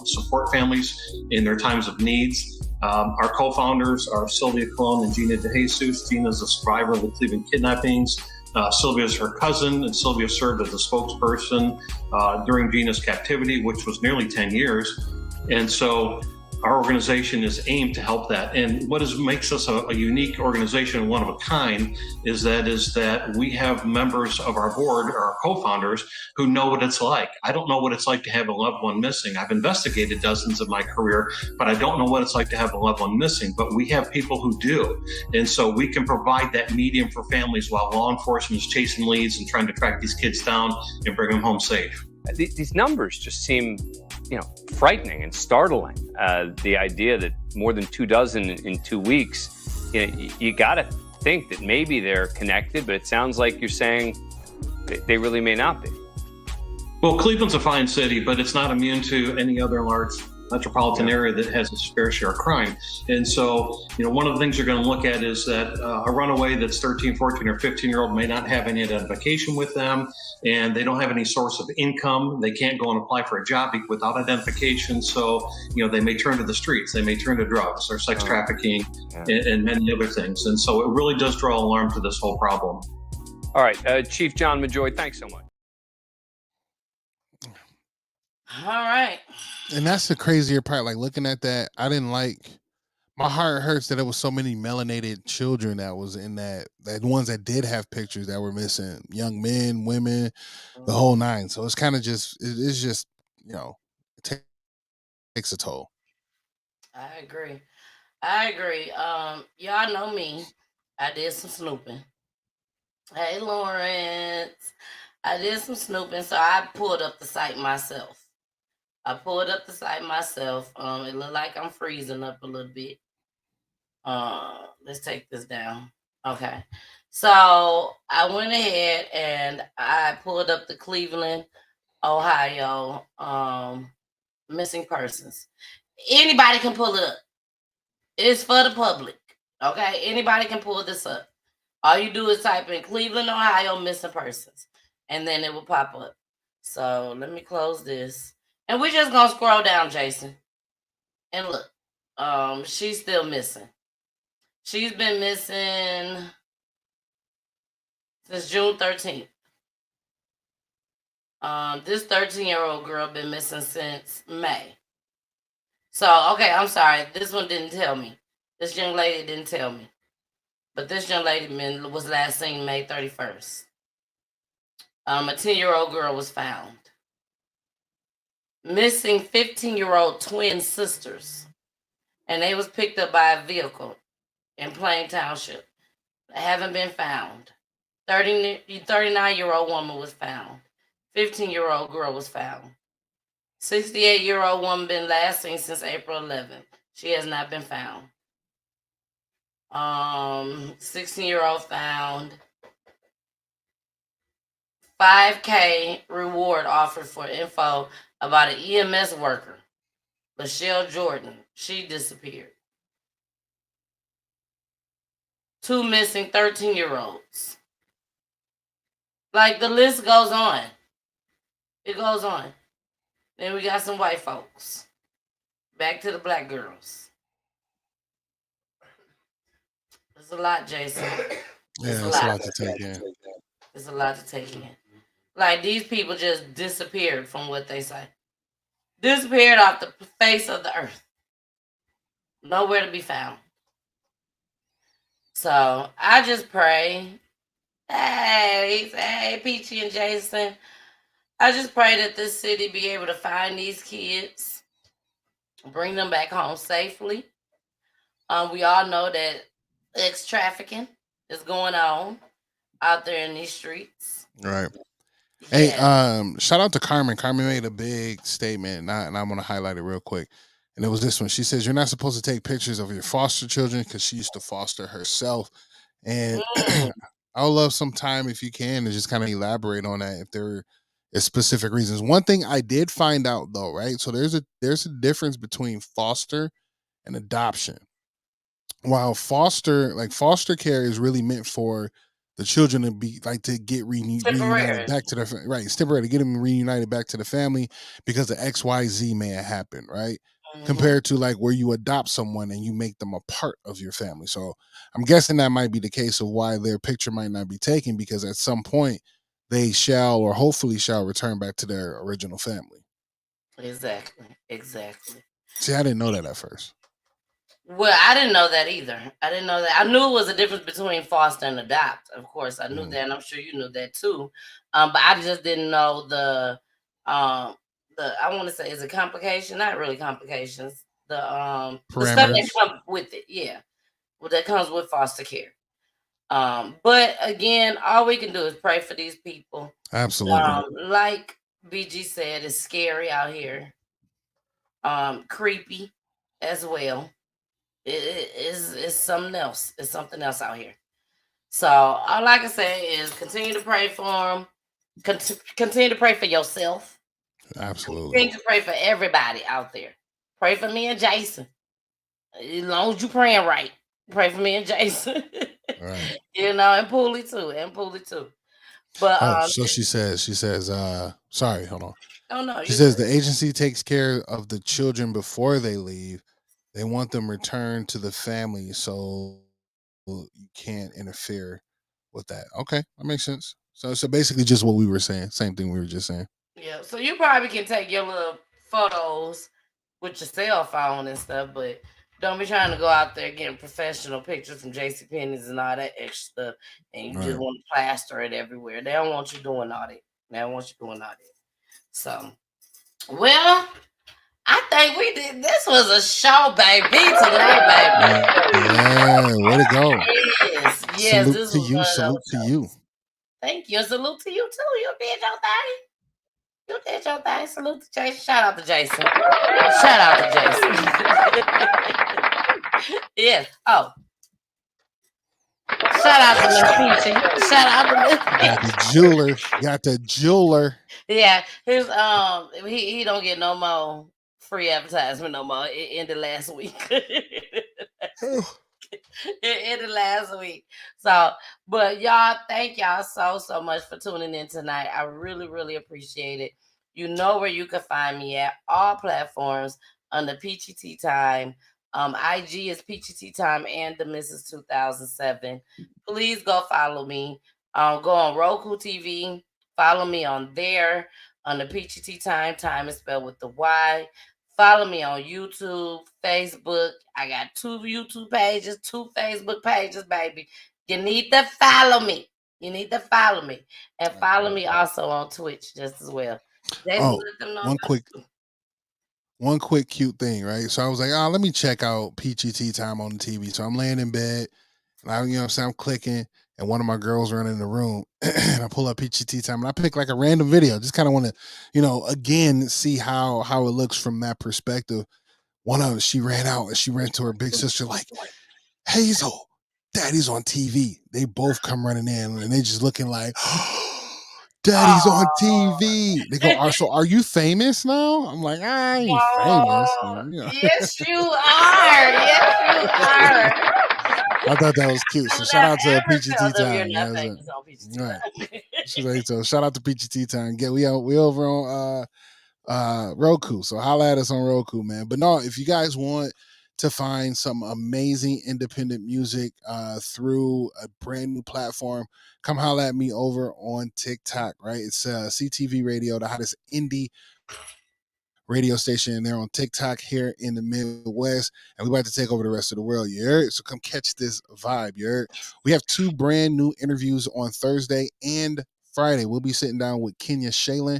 support families in their times of needs. Our co-founders are Sylvia Colon and Gina DeJesus. Gina is a survivor of the Cleveland kidnappings. Sylvia is her cousin, and Sylvia served as a spokesperson during Gina's captivity, which was nearly 10 years. And so our organization is aimed to help that. And what makes us a unique organization, one of a kind, is that we have members of our board, or our co-founders, who know what it's like. I don't know what it's like to have a loved one missing. I've investigated dozens of my career, but I don't know what it's like to have a loved one missing. But we have people who do. And so we can provide that medium for families while law enforcement is chasing leads and trying to track these kids down and bring them home safe. These numbers just seem, frightening and startling. The idea that more than 24 in 2 weeks, you got to think that maybe they're connected, but it sounds like you're saying they really may not be. Well, Cleveland's a fine city, but it's not immune to any other large metropolitan area that has its fair share of crime. And so, one of the things you're going to look at is that a runaway that's 13, 14, or 15-year-old may not have any identification with them, and they don't have any source of income. They can't go and apply for a job without identification. So, they may turn to the streets. They may turn to drugs or sex trafficking and many other things. And so it really does draw alarm to this whole problem. All right, Chief John Majoy, thanks so much. All right. And that's the crazier part. Like, looking at that, I didn't like. My heart hurts that there was so many melanated children that was in that ones that did have pictures that were missing. Young men, women, the whole nine. So it's kind of it's just, it takes a toll. I agree. Y'all know me. I did some snooping. Hey, Lawrence. I did some snooping, so I pulled up the site myself. It looked like I'm freezing up a little bit. Let's take this down. Okay. So I went ahead and I pulled up the Cleveland, Ohio, missing persons. Anybody can pull it up. It's for the public. Okay. Anybody can pull this up. All you do is type in Cleveland, Ohio, missing persons, and then it will pop up. So let me close this. And we're just going to scroll down, Jason. And look, she's still missing. She's been missing since June 13th. This 13-year-old girl been missing since May. So, okay, I'm sorry. This one didn't tell me. This young lady didn't tell me. But this young lady was last seen May 31st. A 10-year-old girl was found. Missing 15-year-old twin sisters. And they was picked up by a vehicle in Plain Township. They haven't been found. 39-year-old woman was found. 15-year-old girl was found. 68-year-old woman been last seen since April 11th. She has not been found. 16-year-old found. $5K reward offered for info about an EMS worker, Michelle Jordan. She disappeared. 2 missing 13-year-olds. Like, the list goes on. It goes on. Then we got some white folks. Back to the black girls. It's a lot, Jason. Yeah, it's a lot to take in. It's a lot to take in. Like, these people just disappeared from what they say. Disappeared off the face of the earth. Nowhere to be found. So I just pray. Hey, Peachy and Jason. I just pray that this city be able to find these kids, bring them back home safely. We all know that sex trafficking is going on out there in these streets. Right. Hey, shout out to Carmen. Carmen made a big statement, and I'm gonna highlight it real quick. And it was this one. She says, "You're not supposed to take pictures of your foster children because she used to foster herself." And I would love some time, if you can, to just kind of elaborate on that if there is specific reasons. One thing I did find out though, right? So there's a difference between foster and adoption. While foster care is really meant for the children to be like to get reunited back to their right. It's temporary to get them reunited back to the family because of XYZ may have happened, right? Compared to like where you adopt someone and you make them a part of your family. So I'm guessing that might be the case of why their picture might not be taken, because at some point they shall or hopefully shall return back to their original family. Exactly. See, I didn't know that at first. Well, I didn't know that either. I didn't know that. I knew it was a difference between foster and adopt. Of course, I knew that, and I'm sure you knew that too. But I just didn't know the I want to say, is it complication? Not really complications. The stuff that comes with it, yeah. Well, that comes with foster care. But again, all we can do is pray for these people. Absolutely. Like BG said, it's scary out here. Creepy as well. It's something else. It's something else out here. So all I can say is continue to pray for them. Continue to pray for yourself. Absolutely. Continue to pray for everybody out there. Pray for me and Jason. As long as you praying right, pray for me and Jason. Right. And Pooley too. But so she says, sorry, hold on. Oh no. She says the agency takes care of the children before they leave. They want them returned to the family, so you can't interfere with that. Okay, that makes sense. So basically just what we were saying. Same thing we were just saying. Yeah, so you probably can take your little photos with your cell phone and stuff, but don't be trying to go out there getting professional pictures from JCPenney's and all that extra stuff, and you just want to plaster it everywhere. They don't want you doing all that. So, well, I think we did. This was a show, baby, tonight, baby. Yeah, way to go. Yes. Salute to you. Thank you. Salute to you too. You did your thing. Salute to Jason. Shout out to Jason. Yes. Oh. Shout out to Miss Peachy. Got the jeweler. Yeah. His he don't get no more free advertisement no more. It ended last week. It ended last week. So, but y'all, thank y'all so much for tuning in tonight. I really, really appreciate it. You know where you can find me at all platforms under Peachy Tea Time. IG is Peachy Tea Time and the Mrs. 2007. Please go follow me. Go on Roku TV. Follow me on there under Peachy Tea Time. Time is spelled with the Y. Follow me on YouTube, Facebook. I got 2 YouTube pages, 2 Facebook pages, baby. You need to follow me. You need to follow me. And follow me also on Twitch just as well. Jason, Oh, let them know one about quick cute thing, right? So I was like, oh, let me check out Peachy Tea Time on the TV. So I'm laying in bed, and I, I'm clicking, and one of my girls running in the room, and I pull up Peachy Tea Time, and I pick like a random video. Just kind of want to, again, see how it looks from that perspective. One of them, she ran out and she ran to her big sister like, Hazel, Daddy's on TV. They both come running in, and they just looking like, Daddy's on TV. They go, so are you famous now? I'm like, I ain't famous. Yes, you are. Yes, you are. I thought that was cute. So shout out to Peachy Tea Tell them you're Time. not famous on Peachy Tea Right. Time. She's like, so shout out to Peachy Tea Time. We over on Roku. So holla at us on Roku, man. But no, if you guys want to find some amazing independent music through a brand new platform, come holla at me over on TikTok, right? It's CTV Radio, the hottest indie radio station, and they're on TikTok here in the Midwest, and we about to take over the rest of the world. You heard? So come catch this vibe. You heard? We have 2 brand new interviews on Thursday and Friday. We'll be sitting down with Kenya Shalen.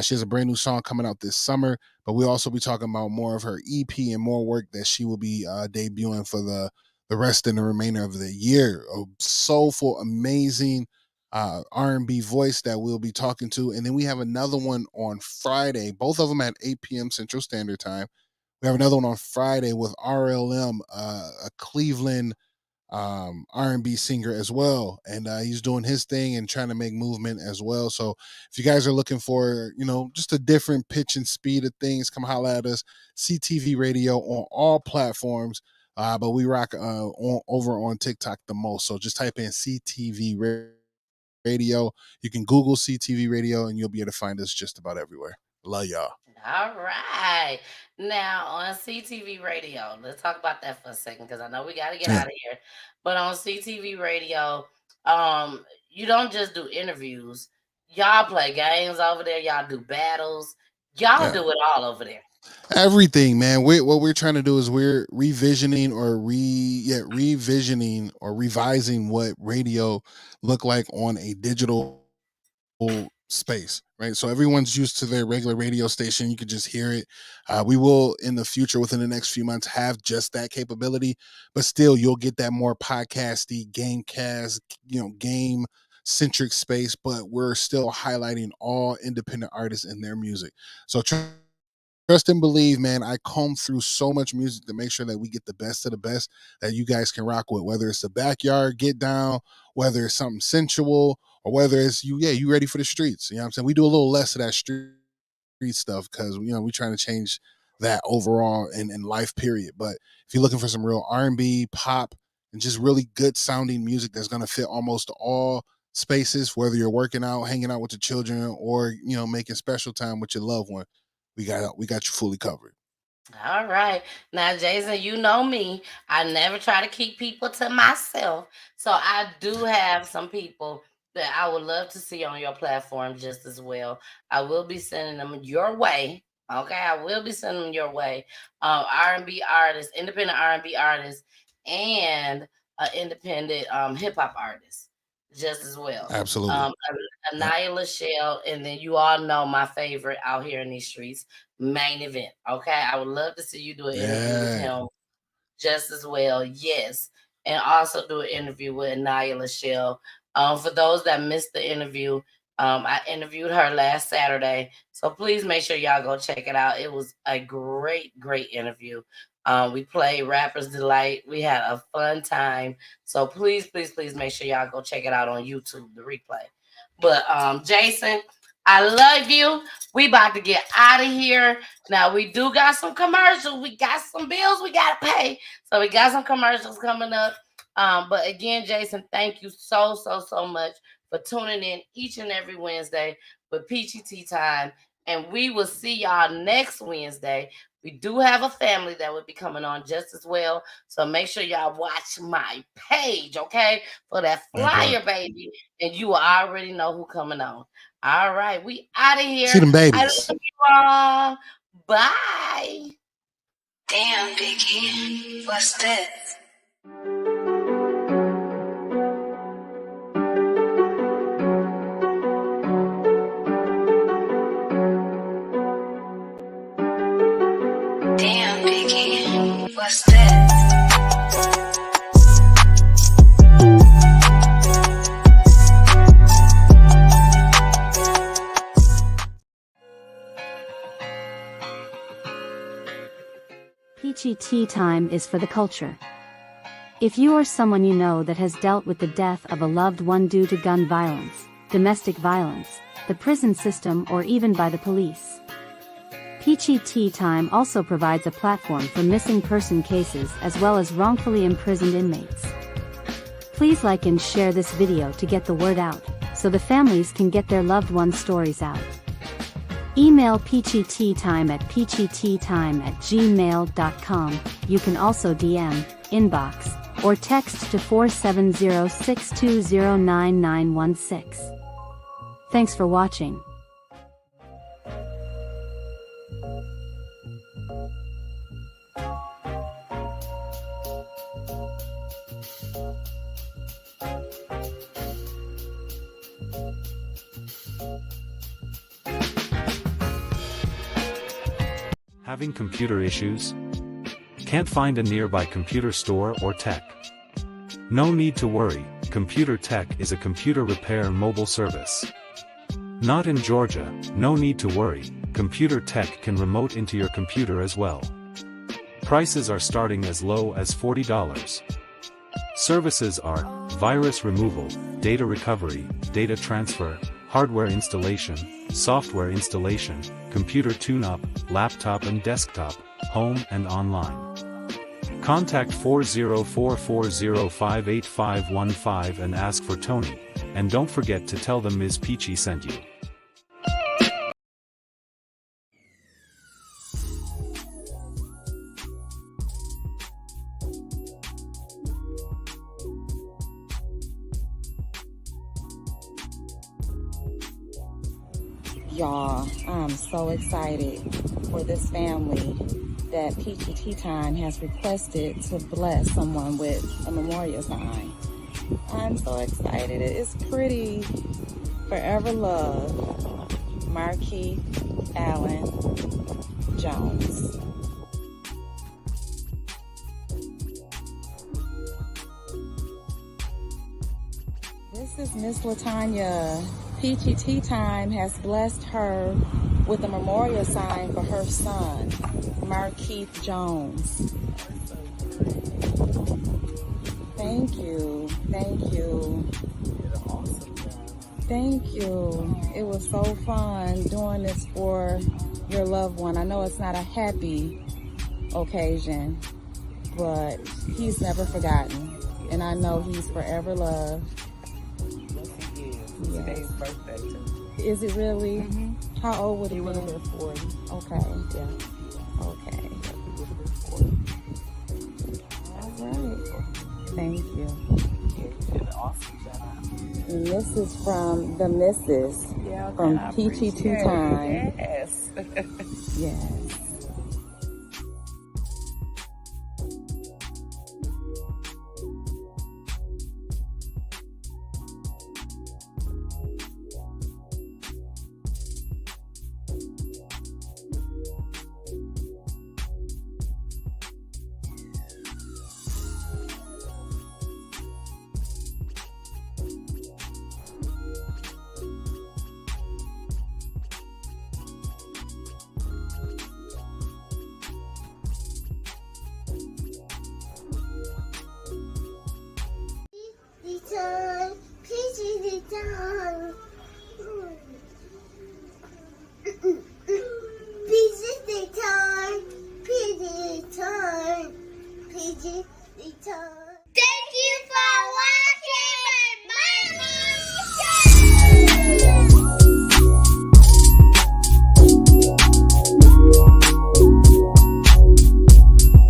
She has a brand new song coming out this summer, but we'll also be talking about more of her EP and more work that she will be debuting for the rest and the remainder of the year. A soulful, amazing R&B voice that we'll be talking to. And then we have another one on Friday, both of them at 8 p.m. Central Standard Time. We have another one on Friday with RLM, a Cleveland R&B singer as well. And he's doing his thing and trying to make movement as well. So if you guys are looking for, just a different pitch and speed of things, come holla at us. CTV Radio on all platforms. But we rock over on TikTok the most. So just type in CTV Radio. You can Google CTV Radio and you'll be able to find us just about everywhere. Love y'all. All right. Now on CTV Radio, let's talk about that for a second because I know we got to get out of here. But on CTV Radio, you don't just do interviews. Y'all play games over there. Y'all do battles. Y'all do it all over there. Everything, man. What we're trying to do is we're revisioning or revising what radio looked like on a digital space, right? So everyone's used to their regular radio station. You could just hear it. We will in the future, within the next few months, have just that capability, but still you'll get that more podcasty, gamecast, game centric space, but we're still highlighting all independent artists and their music. So trust and believe, man, I comb through so much music to make sure that we get the best of the best that you guys can rock with, whether it's the backyard get down, whether it's something sensual, or whether it's you ready for the streets. You know what I'm saying? We do a little less of that street stuff because, we're trying to change that overall in life, period. But if you're looking for some real R&B, pop, and just really good sounding music that's going to fit almost all spaces, whether you're working out, hanging out with the children, or, making special time with your loved one, we got you fully covered. All right. Now, Jason, you know me. I never try to keep people to myself. So I do have some people that I would love to see on your platform just as well. I will be sending them your way. Okay, I will be sending them your way. R&B artists, independent R&B artists, and independent hip hop artists, just as well. Absolutely. Anaya Lachelle, and then you all know my favorite out here in these streets, Main Event. Okay, I would love to see you do an interview with him just as well. Yes, and also do an interview with Anaya Lachelle. For those that missed the interview, I interviewed her last Saturday, so please make sure y'all go check it out. It was a great interview. We played Rapper's Delight. We had a fun time. So please make sure y'all go check it out on YouTube, the replay. But Jason, I love you. We about to get out of here. Now we do got some commercials. We got some bills we gotta pay. So we got some commercials coming up. But again, Jason, thank you so much for tuning in each and every Wednesday with Peachy Tea Time. And we will see y'all next Wednesday. We do have a family that will be coming on just as well. So make sure y'all watch my page, okay? For that flyer, baby. And you will already know who coming on. All right. We out of here. See them babies. I love you all. Bye. Damn, Biggie, what's this? Damn, Biggie, what's this? Peachy Tea Time is for the culture. If you or someone you know that has dealt with the death of a loved one due to gun violence, domestic violence, the prison system, or even by the police, Peachy Tea Time also provides a platform for missing person cases as well as wrongfully imprisoned inmates. Please like and share this video to get the word out, so the families can get their loved ones' stories out. Email peachyteatime at peachyteatime@gmail.com. You can also DM, inbox, or text to 470-620-9916. Thanks for watching. Having computer issues? Can't find a nearby computer store or tech? No need to worry, Computer Tech is a computer repair mobile service. Not in Georgia, no need to worry, Computer Tech can remote into your computer as well. Prices are starting as low as $40. Services are virus removal, data recovery, data transfer, hardware installation, software installation, computer tune-up, laptop and desktop, home and online. Contact 404-405-8515 and ask for Tony, and don't forget to tell them Ms. Peachy sent you. Y'all, I'm so excited for this family that Peachy Tea Time has requested to bless someone with a memorial sign. I'm so excited. It's pretty. Forever Love, Marquis Allen Jones. This is Miss LaTanya. Peachy Tea Time has blessed her with a memorial sign for her son, Marquis Jones. Thank you. Thank you. Thank you. It was so fun doing this for your loved one. I know it's not a happy occasion, but he's never forgotten. And I know he's forever loved. Yes. Today's birthday too. Is it really? Mm-hmm. How old would he He would have been? been 40. Okay. Yeah. Okay. He would have been 40. All right. Thank you. Yeah, you did an awesome job. And this is from the Missus Yeah, from I Peachy Tea appreciate it. Time. Yes. Yes.